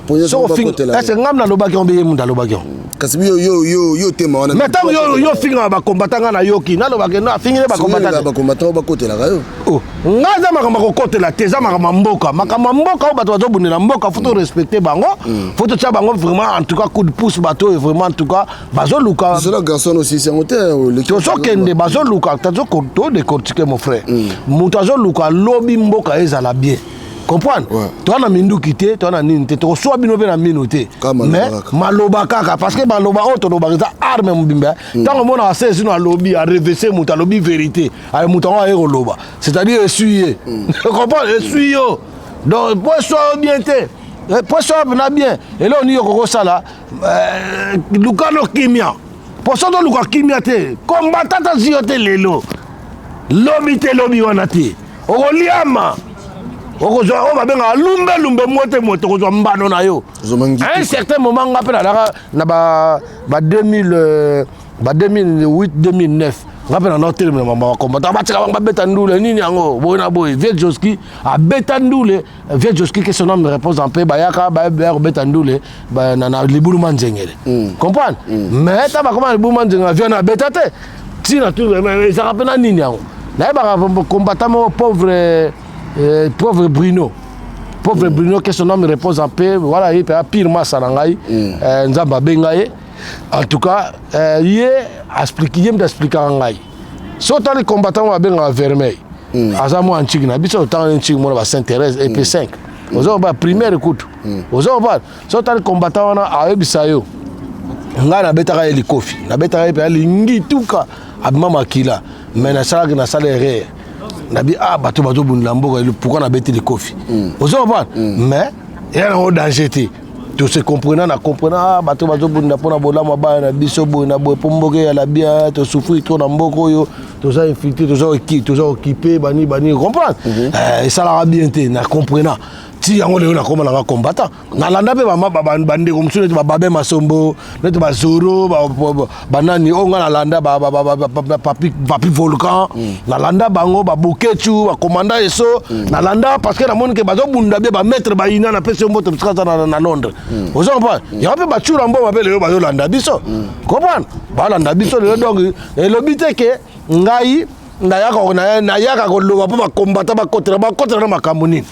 pour so finga est-ce ngam na lobaki on be munda lobaki kasi yo tema wana mais tant yo finga ba combattant na yoki na lobaki na finga ba combattant ba côté la yo oh ngaza makama ko côté la teza makama mboka o bato bazo bunela mboka faut respecter bango faut tcha bango vraiment en tout cas coup de pouce bato et vraiment en tout cas bazo luka c'est le garçon aussi c'est un hôtel to so kende bazo luka tazo ko to décortiquer mon frère mutazo luka lobi mboka ezala bien comprendre toi na minduki te toi na nini te to so bino pe na minuté mais maloba kaka parce que maloba auto loba za arme mbimba tant mona ase sino alobi a reverser muta lobi vérité ay muta wa ero loba c'est-à-dire essuyer comprendre essuyer donc pour soit bien te pour soit bien et là on y ko sala lukano kimia pour ça do luka kimia te combattant ziote lelo lobi wana te okoliama okozwa o babenga lumbe mote kozwa mbano na yo à un certain moment ngapela na ba 2008 2009 ngapela na hotel mama combattant batika banga beta ndule nini yango boyna boy vieux Joski a beta ndule vieux Joski que son nom me repose en paix bayaka ba beta ndule na libulu manzengele comprendre mais ta ba comment libulu manzengele vient na beta te tina tout mais ça rappelle nini yango na ba combattant pauvre Bruno que son nom me repose en paix voilà il peut pire massa nangai nzamba bengaye en tout cas il expliquer ngai so tant les combattants va benga vermeil azamo antique na biso tant antique mo ba Saint-Thérèse et P5 ozo ba première écoute ozo ba so tant les combattants na ayebisayo ngana betaka elikofi na betaka pe lingi tuka abima makila mais na sala erreur nabi bato bunla mboka pourquoi na beti le kofi ozo pas mais il y a un danger tout se comprenant na comprenant bato bunda pona bolama ba na biso bo na bo pomboke ya la bien to souffrir trop na mboko yo to ça infiltré to ça occupé bani comprendre et ça la bien te na comprenant ti yango le na koma na combattant na landa pe ba bande comme ça ba babe masombo neto ba zoro ba nani onga na landa papi volcan na landa bango ba bukechu ba commandant eso na landa parce que na moni ke bazo bunda be ba maître ba ina na pese mbote tsaka na Londres ozo pas ya pe ba chura mbo ba be le bazo landa biso comprendre ba landa biso le donc et le but ke ngai na yaka ko loba po ba combattant ba contre na makambo nini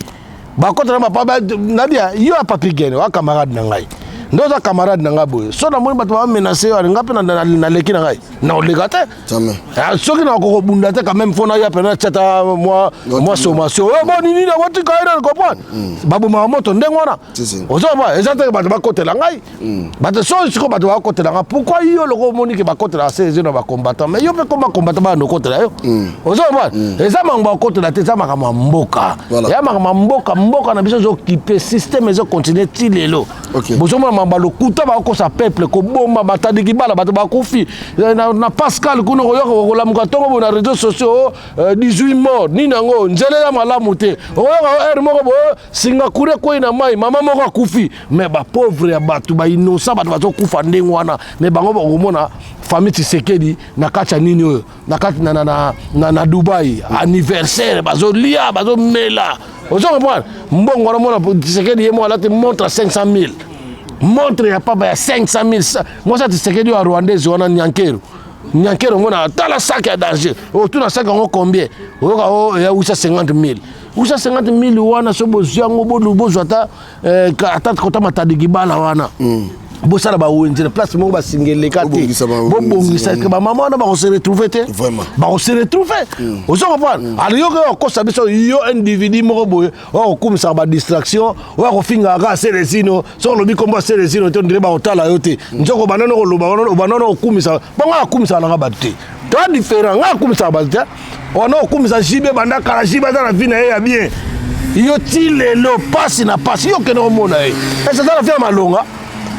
bakotana papa nabia yo papi gene wa camarade na ngai ndoza camarade na ngabo so na moni bato ba menacer wa ngape na leki na ngai na olegate jamais soki na ko bunda te quand même fona ya pena chata moi sommation bon nini na wati kaira comprendre babu ma moto ndengona ozo ba ezate bato bakotela ngai bato so siko bato bakotela ngai pourquoi yo loko moni ke bakotela ces na ba combattant mais yo pe comment combattant ba no kotela yo ozo ba ezama ngba kotela te zama kama mboka ya kama mboka na biso zo kipe système ezo continuer ti lelo bozoma mambalo kuta ba ko sa peuple ko bomba batadiki bala bato ba kofi na Pascal kuno ko kolamuka tongo na réseaux sociaux 18 morts ni nango nzele ya malamu te oyo moko bo singa kure ko ina mai mama moko kufi mais ba pauvre ya bato ba innocent bato bato kufa ndengwana mais bango ba komona famille Tshisekedi na kacha nini oyo na kati na Dubai anniversaire bazo lia bazo mela ozo comprendre mbongo na mona Tshisekedi yemo alate montre 500 000 montre ya papa ya 500 000 moi ça Tshisekedi wa Rwandais wana Nyankero ngona tala sac ya danger o tuna sac ngo combien o ya 50 000 wana so boziango bozwata ata kota matadiki bala wana bosala ba wenjela place mo ba singeleka te bobongisa ke ba mama na ba ko se retrouver te ba ko se retrouver ozo comprendre ali yo ko sabi so yo individu mo boye o ko kumisa ba distraction o ko finga ka selesino so lobi komba selesino to ndire ba otala yo te njoko banano ko loba banano ko kumisa ba nga kumisa na ba te to différent nga kumisa ba te ono kumisa jibe banda kala jibe za na vina ya bien yo ti lelo passe na passe yo ke no mona e ça za na faire malonga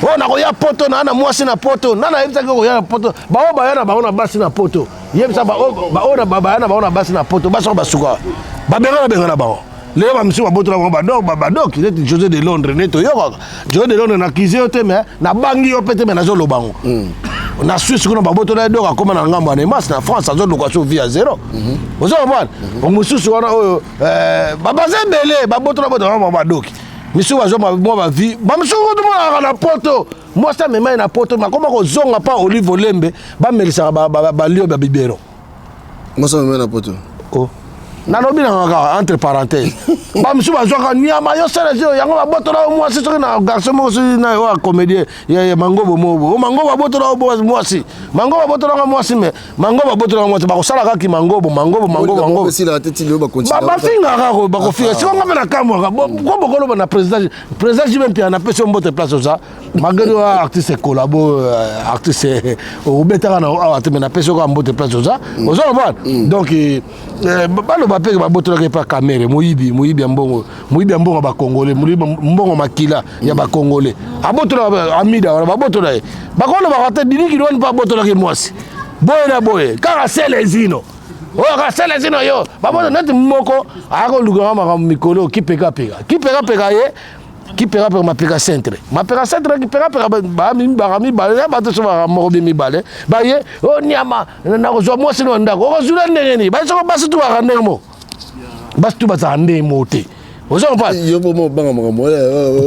oh na koya poto na mwasi na poto na yebisa ko ya poto ba bayana ba ona basi na poto yebisa ba ona bayana ba ona basi na poto ba so ba suka ba benga ba le ba msi ba boto na ba dok c'est José de Londres neto yo José de Londres na kize yo te mais na bangi yo pete mais na zo lo bango na Suisse kuna baboto na donc akoma na ngambo na mas na France azo location via zéro ozo comprendre omususu wana oyo babaze belé baboto na boto na badoki misu bazo mo ba vie ba misu ko na poto moi ça me met na poto makoma ko zonga pa Olive Olembe ba melisa ba lio ba bibero moi ça me met na poto oh nalobi na entre parenthèses ba misu bazoka nyama yo sele zio yango baboto na moi c'est que na garçon mo na wa comédien ya mangobo mobo mangobo baboto na moi si mangobo baboto na moi si mais mangobo baboto na moi ba ko sala ka ki mangobo si la tête il va continuer ba finga ka ko ba ko finga si on ngame na kamwa ko bokolo na président même puis na pese mbote place ça malgré artiste collabo artiste au betara na ateme na pese ko mbote place ça ozo ba donc ba lo ba pe ba boto na pa caméra moyibi mbongo ba congolais mbongo makila ya ba congolais aboto na amida ba boto na ba ko lo ba te diniki don pa boto na ke mwasi boye kaka selezino oyo ka selezino yo ba boto net moko ako lugama ma mikolo ki peka ye qui paiera pour ma pega centre qui paiera pour ba mi balé ba to so ba mo bi mi balé ba ye o nyama na ko zo mo sino ndako ko zula ndengeni ba so ba situ ba ndemo ba situ ba za ndemo te ozo pa yo mo banga mo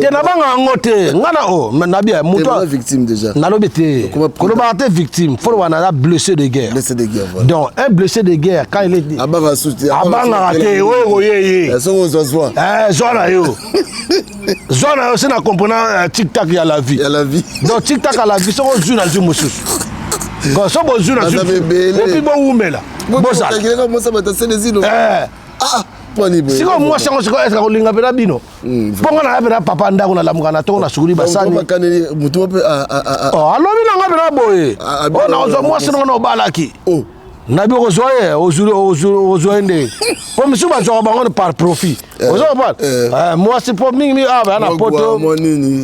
te na banga ngote ngana o na bia muto victime déjà na lobete ko ba te victime faut wana blessé de guerre voilà. Donc un blessé de guerre quand il est abanga souti abanga te oye so on soit zona yo zona yo c'est na comprenant tic tac ya la vie donc tic tac à la vie so zuna zu mususu ko so bo zuna zu et puis bo umela bo ça si ko moi chango si ko est ko linga pela bino ponga na pela papa ndako na lamuka na to na sukuri basani mutu pe oh alobi na ngabela boye o na zo moi sino no balaki oh nabi ko zoye ozoende po misu ba zo bango par profit ozo ba moi c'est pour mingi aba na poto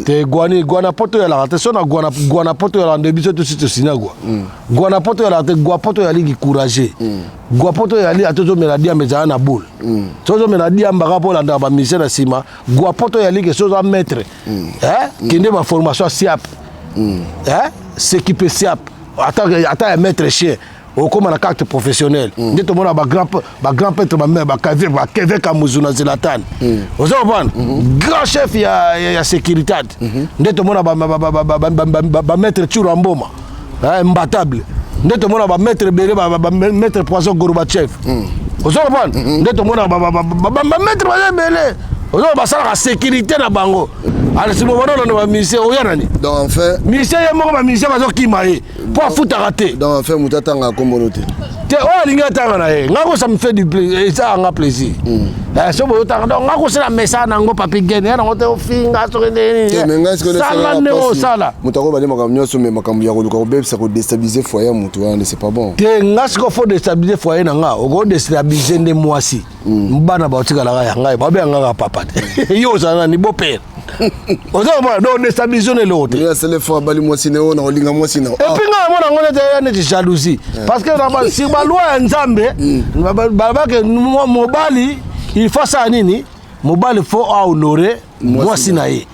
te guana poto ya la te sona guana poto ya la ndebiso to sito sinagwa guana poto ya la te gua poto ya ligi courage gua poto ya li atozo meladia meza na boule tozo meladia mbaka po la ndaba mise na sima gua poto ya ligi sozo maître kinde ma formation siap s'équiper siap attends maître chien au comme la carte professionnelle ndi to mona ba grand peintre ba keve kamuzuna Zlatan ozo ban grand chef ya sécurité ndi to mona ba maître Churamboma imbattable ndi to mona ba maître Béré ba maître Poisson Gorbachev ozo ban ndi to mona ba maître Béré ozo ba sala la sécurité na bango alors si mo wana na ba ministère o yana ni donc en fait ministère ya moko ba ministère ba zo kimaye pour futa raté donc en fait mutatanga kombonote te o linga tanga na ye ngako ça me fait du plaisir ça nga plaisir so bo tanga donc ngako c'est la message nango papi gene na ngote o finga so ndeni sala ne o sala mutako bale makamnyo so me makambu ya ko luka obebisa ko déstabiliser foyer mutu wana c'est pas bon te ngasiko faut déstabiliser foyer na nga o go déstabiliser nde mwasi mbana ba otika la ya nga ba be nga papa yo sana ni beau père ozo ba do déstabiliser le l'autre ya c'est le fois bali mwasi ne o na olinga mwasi na et puis nga mona ngone te ya ne jalousie parce que na si ba loi nzambe ba ke mobali il faut ça nini mobali faut honorer mwasi na ye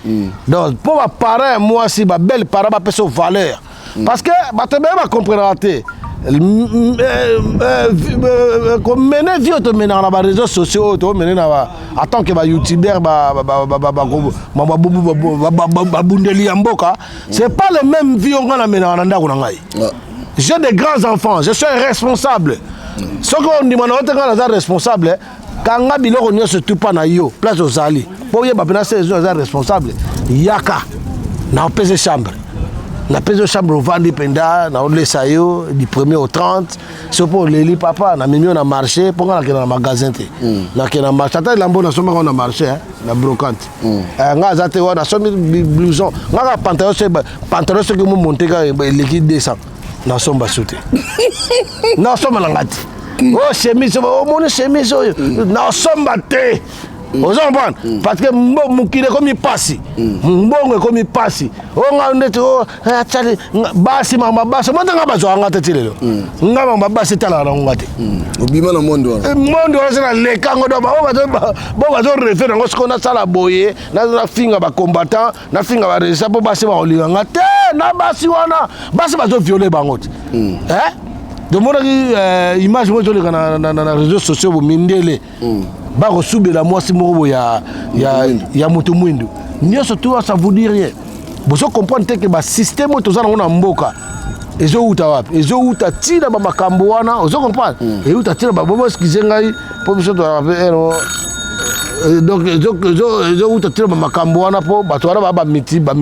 donc pour ba parents mwasi ba belle parents ba peso valeur parce que ba te ba comprendre te comme mener vie to mener na ba réseaux sociaux to mener na attends que ba youtubeur ba bundeli mboka c'est pas le même vie on a mener na ndako na ngai j'ai des grands enfants je suis responsable ce qu'on dit mon autre quand est responsable kanga biloko nyo surtout pas na yo place ozali po ye ba pena c'est responsable yaka na pese chambre na pese chambre au vendre penda na olesa yo du 1er au 30 c'est pour les papa na mimi na marché pour na magasin te na kena marché ata lambo na soma na marché na brocante nga zate wana somi blouson nga pantalon ce que mo monter ka liquide 200 na somba sauté na somba ngati oh chemise oh mon chemise na somba te Vous comprenez? Parce que mokile komi pasi. Mbongo komi pasi. On a basi mama basi moi nga bazo anga tetilelo. Nga mama basi tala na ngate. Obima na mondo. Mondo na lekango do ba bazo refaire ngo skona sala boye na finga ba combattant na finga ba resa po basi ba olinga ngate na basi wana basi bazo violer bangote. Donc moi image moi je na réseaux sociaux bo mindele. Ba resubela moi si mo ya moto mwindu. Nyoso tout ça vous dit rien. Vous comprenez que le système est en mboka. Et uta wapi. Ezo uta tina ba makambo wana. Vous comprenez? Et uta tina ba bobo skizengai pour biso to donc ezo uta tina ba makambo wana po bato wana ba miti ba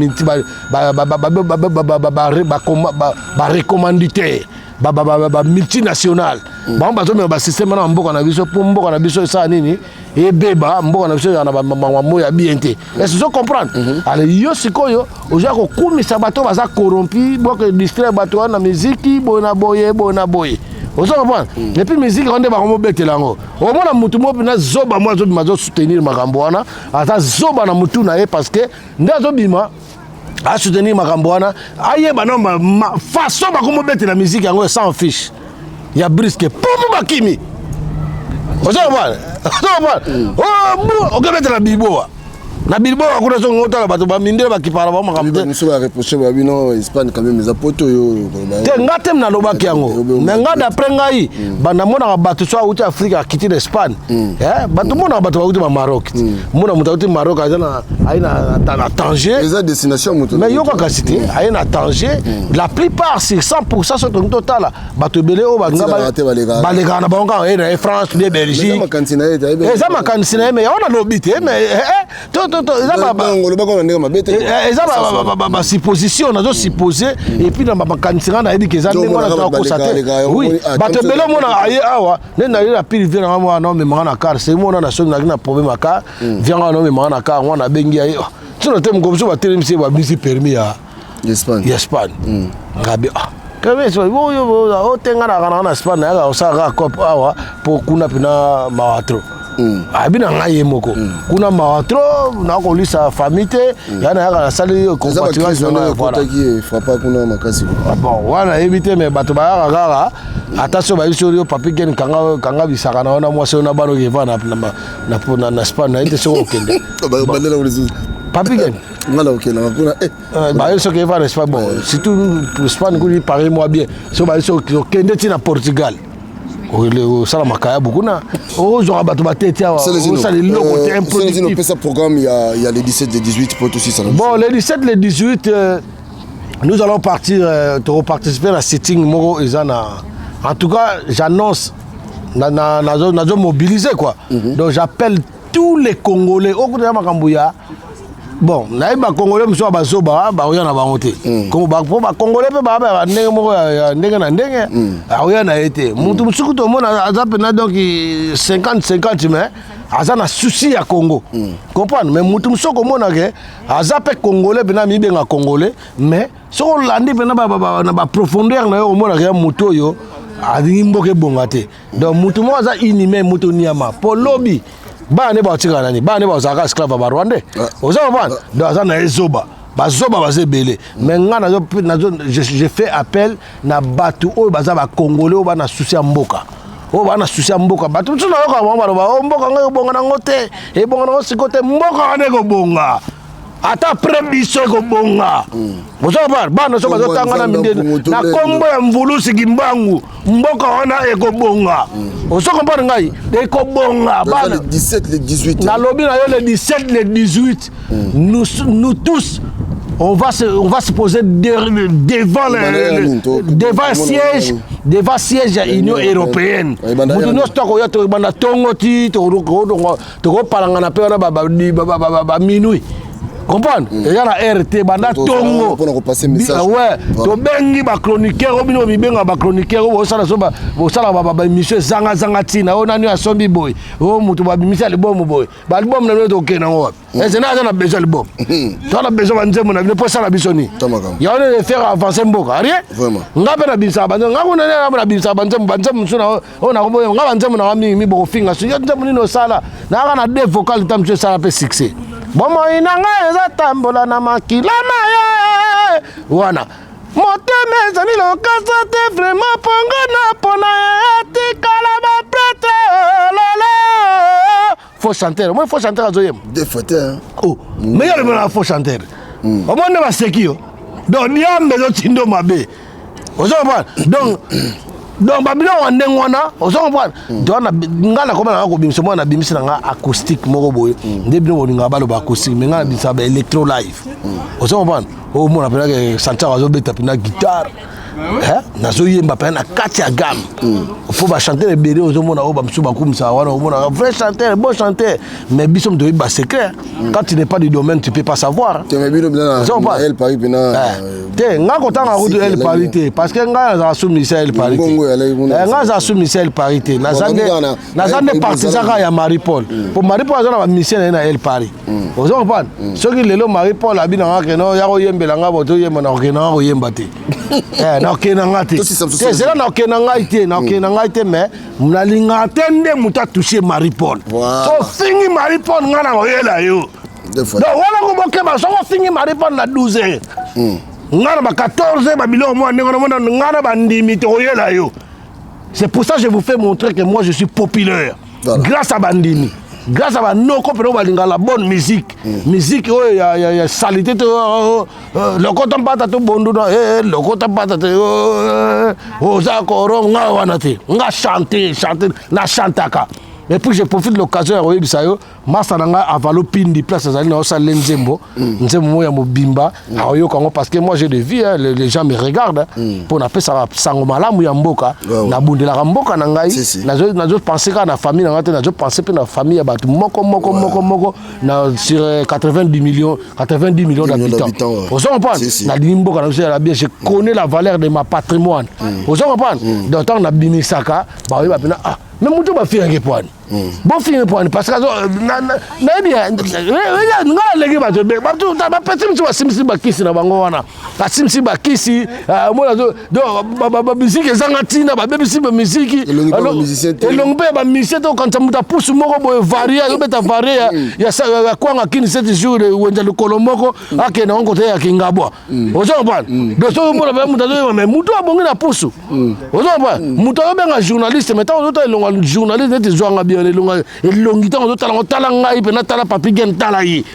recommanditaire. Ba multinational. Ba bato me ba système na mboka na biso pour mboka na biso ça nini? Et beba mboka na biso na ba mamo ya BNT. Est-ce que vous comprenez? Alors yo sikoyo oja ko kumisa bato baza corrompu boka distraire bato na musique bona boye. Vous comprenez? Et puis musique on ba ko betela ngo. Au moins mutu mo na zoba moi zo mazo soutenir makambo wana ata zoba na mutu na ye parce que ndazo bima à soutenir makambo wana ayeba no façon ba ko betela musique yango sans fiche. Il y a brisque pour bakimi. Vous comprenez? Oh, on la Bilboa. Na Bilboa, on a son hôtel, on minde ba kipara ba makamte. Nous sommes reprocher ba bino Espagne quand même les apoto yo. Te ngatem na lobaki yango. Mais nga d'après ngai, bana mona bato so uti Afrique quitter l'Espagne. Bato mona bato uti ba Maroc. Mona muta uti Maroc aina Tanger. Les destinations muto. Mais yo ka cité, aina Tanger, la plupart c'est 100% sur ton total. Bato belé o ba ngaba. Balega na bango en France, les Belgique. Eza makansina mais on a lobité mais supposition nazo supposer et puis na makanisanga na yebi kezande mona to constater oui bato belo mona aye awa nenda la pile vient na moi non mais mona car c'est mona na somme na problème aka vient na mais mona car on a bengi aye tu no tem comme ça ba telemsi ba bisi permis ya Espagne ngabe quand so yo tenga na Espagne ya osaka cop awa pour kuna pina mawatro abina ngai moko kuna mawatro na ko lisa famille yana ya sali compatibilité na voilà qui frappa kuna makasi bon wana éviter mais bato ba gara attention ba iso papi gen kanga bisaka na ona mwase na bano yeva na Espagne na ite so okende bandela ulizu papi gen ngala okela kuna ba iso ke va Espagne bon surtout Espagne ko parler moi bien so ba iso okende tina Portugal. Ça m'a beaucoup na j'aurais battu ma tête ça les locaux improductif ça programme il y a les 17 les 18 pour aussi ça bon les 17 les 18 nous allons partir participer à la sitting moro ezana en tout cas j'annonce nazo mobiliser quoi donc j'appelle tous les Congolais au côté de Makambouya. Bon, na ba Congolais mso ba zoba ba oya na ba ngote. Ko ba Congolais pe ba ndenge moko ndenge na ndenge. Oya na été. Mutu msuku to mona azape na donc 50 mais aza na souci ya Congo. Comprendre mais mutu msuko mona ke azape Congolais bena mi benga Congolais mais so landi bena ba profondeur na yo mona ke mutu yo adingi mboke bongate. Donc mutu mo aza inime mutu niama. Po lobby bane ba tika nani bane ba zaka esclave ba Rwandais oza bana dans na ezoba bazoba bazebele mais nga je fais appel na batu o baza ba Congolais o bana souci ya mboka o bana souci ya mboka batu tuna yo ka ba mboka nga bonga na ngote e bonga na sikote mboka ane ko bonga ata prebiso ko bonga oza bana so bazotanga na mindeni na kombo ya mvulusi kimbangu mboka wana eko bonga ozo comprendre ngai eko bonga bana les 17 les 18 na lobby na yo les 17 les 18 nous tous on va se poser devant siège à l'Union européenne. Nous sommes comprendre et ya na RT banda tongo pour passer message ouais to bengi ba chroniqueur obino mi benga ba chroniqueur o sala soba o sala ba émission zanga tina o nani asombi boy o mutu ba bimisa album boy ba album na to ke na ngo et c'est na besoin album to na besoin nzemo na po sala bisoni ya on de faire avancer mboka rien vraiment ngabe na bisa banzo ngakuna na bisa banzo msuna o na ko ngaba nzemo na mi bo finga so ya nzemo ni no sala na kana de vocal tam je sala pe succès bomo inanga eza tambola na makila na ye wana moteme ezali lokasa te vraiment ponga na pona etikala baprete lolo faux chanteur moi faux chanteur azoyem des fauteurs oh meilleur le faux chanteur omone baseki yo donc niambe zo tindo mabe ozo ba donc babilo wande ngwana ozo comprendre donc ngala koma na ko bimisa mwana bimisa nga acoustique moko boye ndebino woninga balo ba acoustique mais ngala bisa ba electro live ozo comprendre o mona pena que Santa wazo beta pena guitare nazo yemba pena kati ya gamme faut ba chanter les bérés ozo mona o ba msuba kumisa wana o mona vrai chanteur bon chanteur mais biso mdoyi ba secret quand tu n'es pas du domaine tu peux pas savoir tu me bino bien elle Paris pena te ngako tanga route elle parité parce que ngala za soumise elle parité nga za soumise elle parité nazande partisan ya Marie-Paul pour Marie-Paul azana ba mission na elle Paris ozo comprendre soki lelo Marie-Paul abina ngaka no ya ko yembela ngabo to yemba na ko na ko yemba te na ko na ngate te zela na ko na ngaite na ko na ngaite mais mnalinga tende muta toucher Marie-Paul so fingi Marie-Paul ngana ko yela yo donc wala ko boke ba so fingi Marie-Paul na 12 heures ngana ba 14 ba bilo mo ngana ngana ba ndimi to yela yo. C'est pour ça que je vous fais montrer que moi je suis populaire. Voilà. Grâce à Bandini. Grâce à nos compagnies, la bonne musique. Musique, il y a salité. Le coton patate, le coton patate, on a chanté, na chantaka. Et puis je profite de l'occasion de dire Masananga avalo pindi place à Zalina Osale Nzembo, Nzembo ya Mobimba, parce que moi j'ai des vies, les gens me regardent pour appeler ça Sangomala Muyamboka, na Bundela Ramboka Nangai, nazo penser à la famille, nazo penser à la famille à Batu Moko sur 90 millions d'habitants. Vous comprenez? Na Limboka je connais la valeur de ma patrimoine. Vous comprenez? D'autant na Bimisaka, bah oui ah mais mutu ba fi ngé poane bon fi ngé poane parce que na bien nga legi ba to be ba to ta ba petit mutu ba simsi ba kisi na bango wana ba simsi ba kisi mo do ba musique ezanga tina ba bebisi ba musique elongbe ba musicien to quand muta pousse moko boy varia yo beta varia ya kwanga kini 7 jours wenza le kolomoko ake na onko te ya kingabwa ozo ban do so mo ba muta do mais mutu abongi na pousse ozo ban mutu benga journaliste mais tant auto journaliste était jouant bien et longita on tala ngai pe na tala papi gen tala yi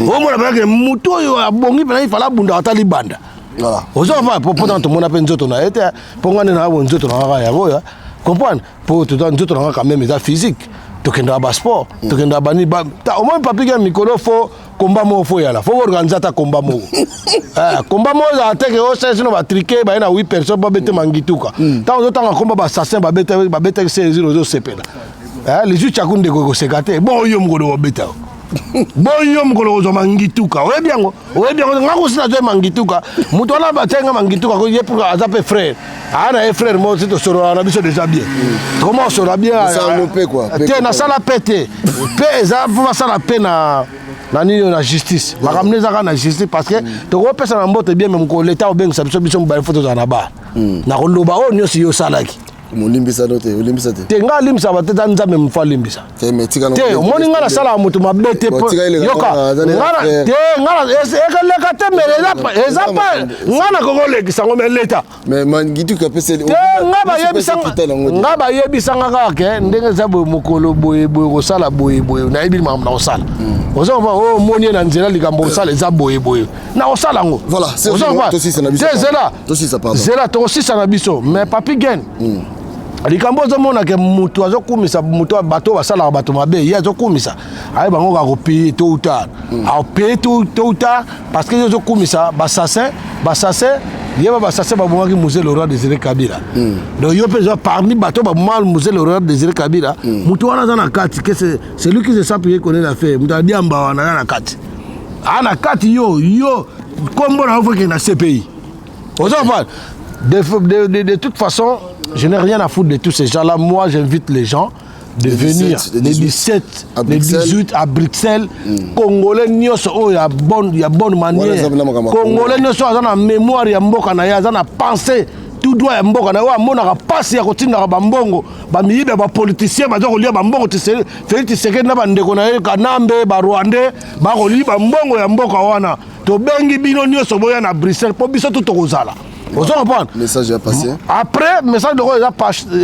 o mo na que muto yo abongi pe na ifala bunda atali banda voilà ozo va pour tant mon appel nzoto na été pour ngane na bo nzoto na ya boya comprendre pour tout nzoto na quand même ça physique to kenda ba sport to kenda bani ba au moins papi gen mikolo fo combat mo fo yala fo organiser ta combat mo combat mo za teke o sese no ba triquer ba na 8 personnes ba bete mangituka ta o tanga combat ba assassin ba bete 16 zo sepela les juges chakunde go sekate bon yo mgolo beta bon yo mgolo zo mangituka o bien ngako sina zo mangituka muto na ba tenga mangituka ko ye pour azape frère ana e frère mo sito soro na biso déjà bien comment soro bien ça no pe quoi te na sala pété pe za va sala pena nani na justice makamne zaka na justice parce que to ko pesa na mbote bien même ko l'état obeng sa biso ba photo za na ba na ko loba o nyo si yo salaki Molimbisa note, olimbisa te. Te nga limbisa ba teta nza même fa limbisa. Te metika no. Te moni nga na sala mutu mabete po. Yoka. Nga te nga ekaleka te mere eza pa nga na kongo lekisa ngo meleta. Mais mangitu ka pese. Te nga ba yebisa nga ke ndenge za bo mokolo boye ko sala boye na yebi ma na osala. Ozo va o moni na nzela likambo sala za boye na osala ngo. Voilà, c'est ça. Tosi ça na biso. Tosi ça pardon. Zela to aussi ça na biso, mais papi gen. Likambo zo mona ke mutu azokumisa mutu bato basala bato mabe ye azokumisa ayi bango ka kopayer tôt ou tard a payer tôt ou tard parce que yo zokumisa basassin yeba basassin ba bomaki musée le roi Désiré Kabila donc yo peut parmi bato ba mal musée le roi Désiré Kabila mutu wana za na kati que c'est lui qui se sent payer connaît l'affaire mutu adiamba wana na kati ana kati yo kombo na faut que na CPI. De toute façon, je n'ai rien à foutre de tous ces gens-là. Moi, j'invite les gens de venir les 17, les 18 à Bruxelles. Congolais il y a bonne manière. Congolais il y a mémoire, il y a une pensée. Tout doit être bon. On a passé à côté de Bambongo. Les politiciens, les Bambongo, Félix Tshisekedi, les Kanambe, les Rwandais, les Bambongo, les Mboka. To bengi bino nyonso boya na Bruxelles pour biso tout kozala. Vous comprenez? Message est passé. Après, message de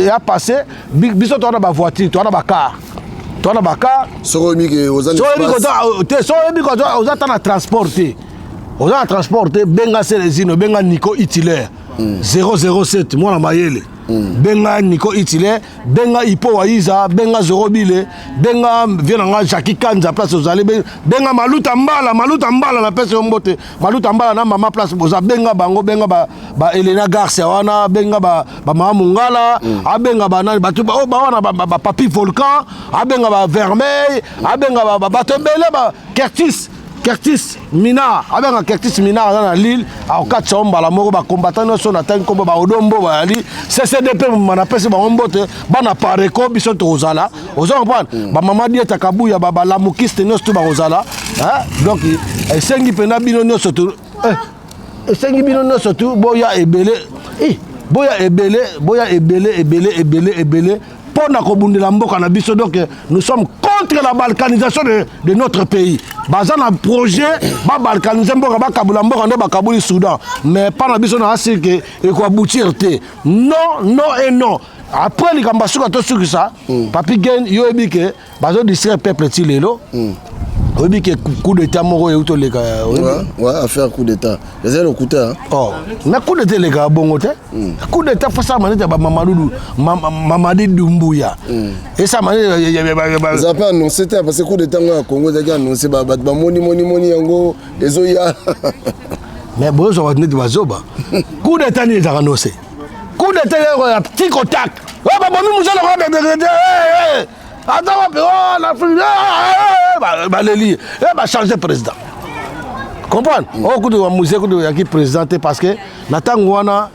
a passé. Biso tu as ba voiture, tu as ba car. Tu as ba car. Soromi que aux années. Soromi que aux attend à transporter. Aux attend à transporter benga Célesino, benga Nico Itiler. 007 moi la mayele. Benga Nico Itiler, benga Ipo Waiza, benga Zorobile, benga Vienanga Jackie Kanza place aux allées, benga Maluta Mbala la place au mbote, Maluta Mbala na mama place boza benga bango benga ba Elena Garcia wana benga ba mama Mungala, abenga ba nani batu ba wana ba Papi Volcan, abenga ba Vermeil, abenga ba Batebele ba Curtis Mina, avec Curtis Mina dans l'île, à 4 chambres, la mort, combattant son atteint comme Odombo, CCDP, on appelle ça Bombote, Bana Pareko, Bissot Rosala, aux enfants, Maman dit à Kabouya, Baba Lamoukiste, Nostu Barosala, donc, et 5 penabino surtout, et 5 binono surtout, Boya et Belé, Boya et Belé, pour donc nous sommes contre la balkanisation de notre pays. Bazan un projet, balkaniser Kabouli Soudan, mais pas la biso na que et quoi aboutir. Non et non. Après les Kambasou quand tout ça, Papi Gen yo ebike, bazo distraire peuple tilelo. Oui, que coup d'état moro et auto les gars. Ouais, affaire coup d'état. Les ailes au coup d'état. Oh, mais coup d'état les gars, bon côté. Coup d'état faut ça manette Mamadou Mamadi Doumbouya. Et ça manette ils ont pas annoncé parce que coup d'état au Congo ils ont annoncé ba moni yango ezoya. Mais bon ça va tenir de zoba. Coup d'état ni ça annoncé. Coup d'état petit contact. Ouais bah nous nous allons attends, l'Afrique, changer de président. Comprends? Au coup de la musique qui présenté parce que Natangwana,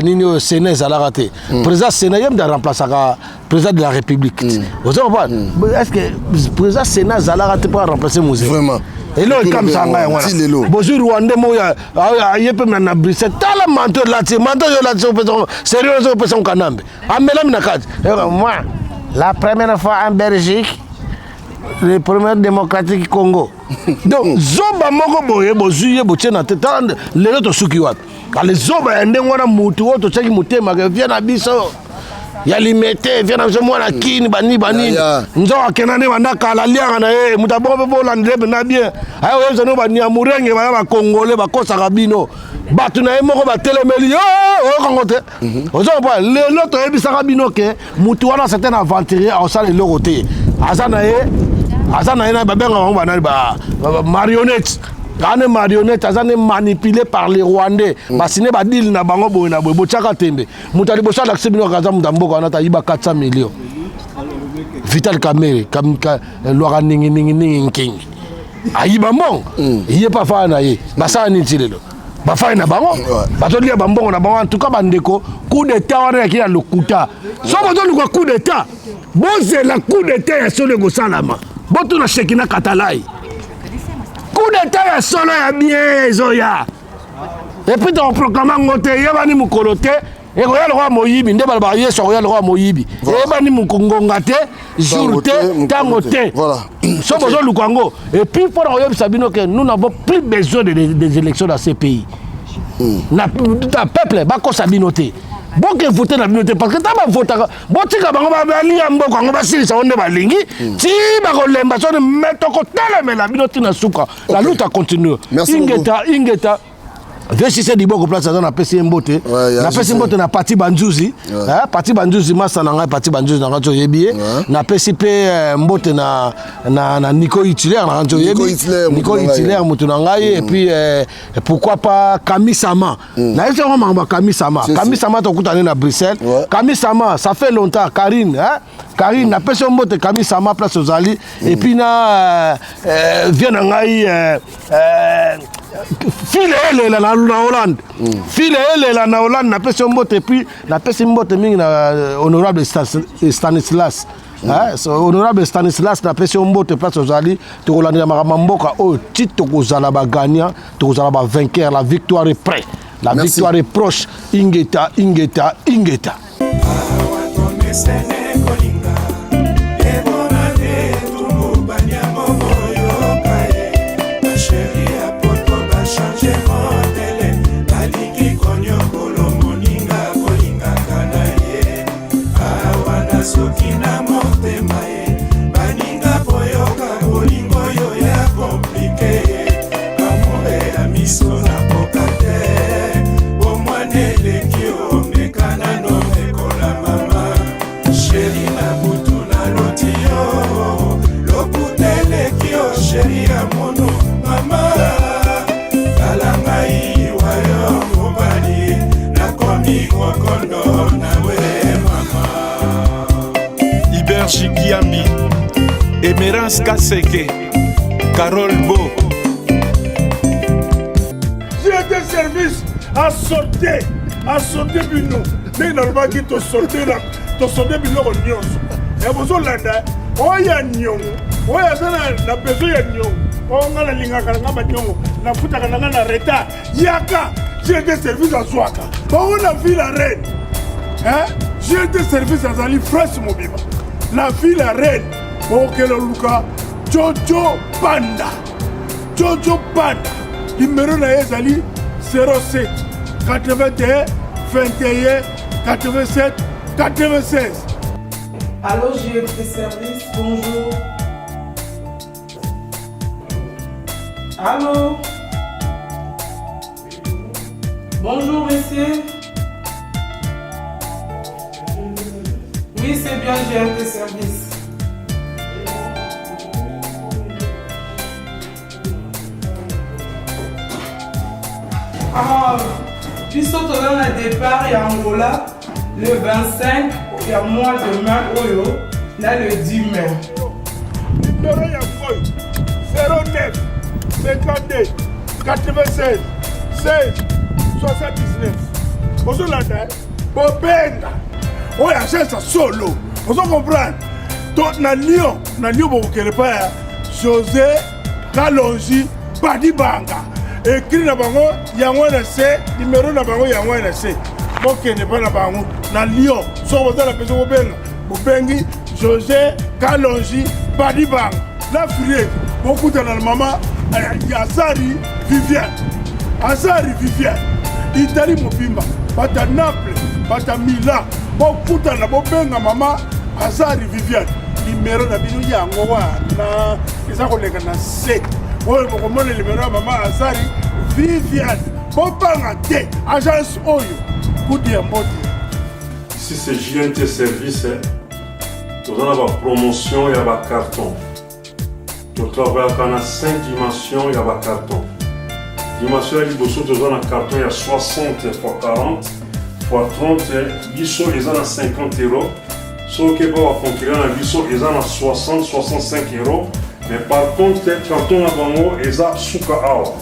Nino Séné, ça l'a raté. Président Séné, il a remplacé le président de la République. Vous comprenez? Est-ce que le président Séné, ça l'a raté pour remplacer Mouzé? Vraiment. Et là, il comme ça, bonjour Rwandais, il y a un Bruxelles. T'as la menteur là-dessus, sérieux, on Kanambe. Moi, la première fois en Belgique, le premier démocratique Congo. Donc, Zoba Moko Boye, Bozuye, Bochena, les autres Sukiwat. Les Zoba, et on a Moutou, tout ça qui mouté, viens à Bisso. Ya limité vient dans moi la kini bani nzo akenane wandaka la lianga na ye mutabombe bola ndebe na bien ayo wezo no bani amurenge ba congolais ba kosa rabino batu na moko ba telemeli o kangote ozo pa le loto ebisa rabino ke mutu wana certain aventurier au sale loroté azana ye na babenga banani ba marionnette. Quand marionnette, elles sont manipulées par les Rwandais. Parce que les deal na bango boy na boy bochaka tembe. Mutali bocha l'accès bino kaza mudambo kana ta iba 400 millions. Vital Kamerhe comme Laura ningi king. Ayiba mon. Il est pas fa na ye. Basa ni tilelo. Ba fa na bango. Ba to lia bambongo na bango en tout cas bandeko coup d'état wana ki na lokuta. So boto lu coup d'état. Boze la coup d'état ya solo go salama. Boto na shekina katalai. Coup d'état ya solo ya bien zoya. Et puis on proclame ngote yebani mukolote et roya le roi Moyibi nde balba yeso roya le roi Moyibi. Yebani mukongonga te jour te tangote. Voilà. So bozo lukango et puis pour roya Sabino que nous n'avons plus besoin des élections dans ces pays. Na peuple ba ko Sabinoté. Bon que voter la communauté parce que t'as voté bon tika bango ba ali ambo ko ba sili sa onde ba lingi ti ba ko lemba so de metto ko tele mais la communauté na suka la lutte continue ingeta VCC Diboko place dans la PC Mbote. La PC Mbote na Pati Banjuzi. Pati Banjuzi masa na ngai Pati Banjuzi na rancho yebie. Na PCP Mbote na Nico Hitler na rancho yebie. Nico Hitler mutu na ngai et puis pourquoi pas Kami Sama. Na ese vraiment Kami Sama. Kami Sama to kutane na Bruxelles. Kami Sama ça fait longtemps Karine Karine na PC Mbote Kami Sama place aux Ali et puis na vient na ngai file ele la Hollande file ele la na Hollande na pesi mbote puis na pesi mbote mingi na honorable Stanislas honorable Stanislas na pesi mbote place ozali to kolanda makama mboka o titre kozala ba gagnant to kozala ba vainqueur la victoire est près la victoire est proche ingeta Sokina motema baninga boyoka bolingo yo ya komplike amore ya miso na pokate bomwane lekio mekana no mekola mama sheri na butu na lotio lokutele kio sheri ya mono mama kalangai wayo mobali na komi kokondo na we Chikiambi, Emerance Kaseke, Carole Bo. J'ai des services à sortir bino. Mais normalement qui te sortir là, te sortir bino au nyons. Et vous en landa, oya nyons, oya sana na besoin ya nyons. On a la linga kalanga nyons, na futa kalanga na reta. Yaka, j'ai des services à Swaka. On a vu la reine. Hein? J'ai des services à Zali France Mobiba. La fille la reine, Okelo Luka, Jojo Panda, numéro na Ezali 07 81 21 87 96. Allô, j'ai des services, bonjour. Allô? Bonjour, monsieur. Oui, c'est bien, j'ai un service. Ah, puis surtout dans le départ, il y a Angola, le 25, il y a moi demain, Oyo, là le 10 mai. Numéro Yankoy 09 52 96 16 79. Bonjour la dame, Bobenda. Oui, achète ça solo. Vous comprenez? Donc, na Lyon, vous ne pas José Kalonji Badibanga. Écrit na bango, yangwana C, numéro na bango yangwana C. Bon, qui n'est pas na bango. Na Lyon, so vous avez la personne vous bengi José Kalonji Badibanga. La fille, beaucoup de la maman, Azari Viviane. Azari Viviane. Italie Mobimba, Bata Naples, Bata Milan. Beaucoup de la bobenga maman, Azari Viviane. Numéro na bino yango wana eza koleka na C. Oyo bokomona numéro ya maman Azari Viviane. Bopanga te agence oyo kudi ya mbote. Ici c'est JNT Service. Nous avons la promotion, il y a un carton. Nous travaillons dans 5 dimensions, il y a un carton. Dimension, il y a un carton, il y a 60 x 40 x 30. Bisso, ils ont 50 €. Sauf que pour la concurrence, Bisso, ils ont 60-65 €. Mais par contre, le carton à Bango, ils ont Souka Awa.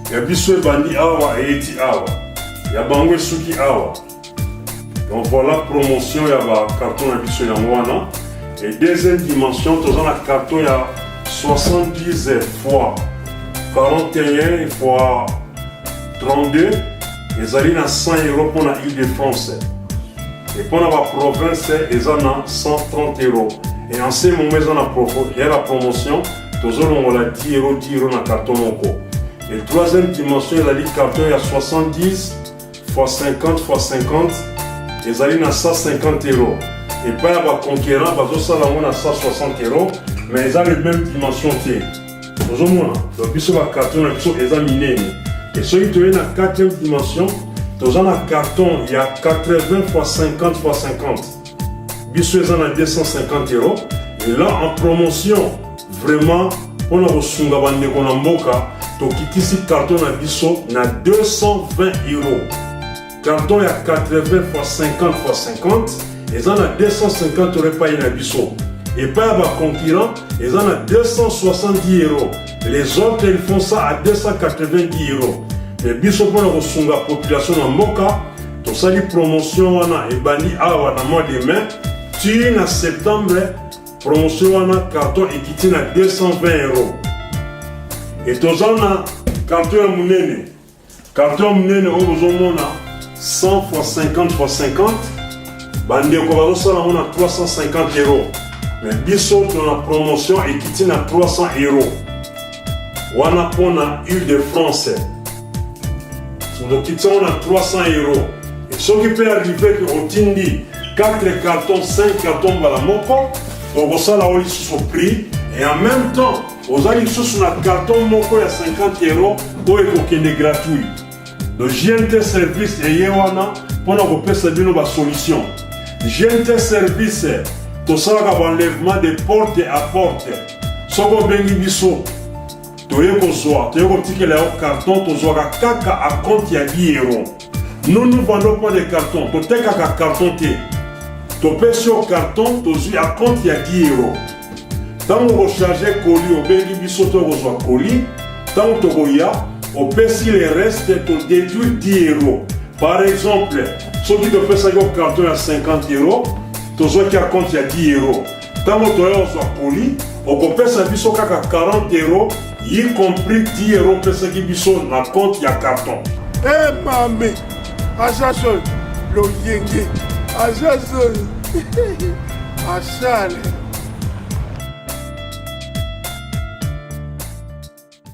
Il y a Bisso, Bandi Awa et Eti Awa. Il y a Bango et Souki Awa. Donc voilà, promotion, il y a un carton à Bisso Yangwana. Et deuxième dimension, tu as un carton, il y a 70 x 41 x 32. Ils ont 100 € pour l'île de France. Et pour la province, ils ont 130 €. Et en ce moment, il y a la promotion, ils ont 10 € dans le carton. Et troisième dimension, il y a le carton, il y a 70 x 50 x 50. Ils ont 150 €. Et pas les concurrents, parce que a 160 €, mais ils ont les mêmes dimensions. Nous avons le carton, ils ont miné. Et celui qui est dans la 4e dimension, dans un carton, il y a 80 x 50 x 50. Biso est à 250 €. Et là, en promotion, vraiment, on a reçu un mboka, donc ici, carton à biso, na 220 €. Carton, il y a 80 x 50 x 50. Ils en ont 250 € pas à biso. Et pas à concurrent, ils en ont 270 €. Les autres, ils font ça à 290 €. Mais biso pour la population en Moka, tout ça, les promotions, et bani à mois de mai, tu en septembre, promotion, carton et qui tient à 220 €. Et tout ça, carton à mounene. Carton à mounene, on vous a 100 x 50 x 50. Bandi on a 350 €. Mais biso dans la promotion et qui tient à 300 €. On a pour la Île de France. Donc qui tient à 300 €. Et ce qui peut arriver au Tindi, 4 cartons, 5 cartons dans la moko, on va ça là où ils sont pris. Et en même temps, aux alliés sur un carton moko à 50 € pour être gratuit. Le GNT service et Yewana pour nous faire une solution. GNT service, tout ça va enlèvement de porte à porte. Ce qu'on bengi biso, tu es besoin, tu es petit carton, tu as kaka à compte il y a 10 €. Nous ne vendons pas de carton, tu as kaka carton tu peux sur carton, tu as à compte il y a 10 €. Tant que vous rechargez colis, au bengi biso tu reçois colis, tant que tu as, on peut si les restes tu déduis 10 €. Par exemple, ceux qui te font ça au carton à 50 €, tu as qui à compte il y a 10 €. Tant que tu as colis, on peut ça biso kaka 40 €, y compris 10 € pour ceux qui biso na compte il y a carton. Eh mamé, Achaso, le yenge, Achaso, Achale.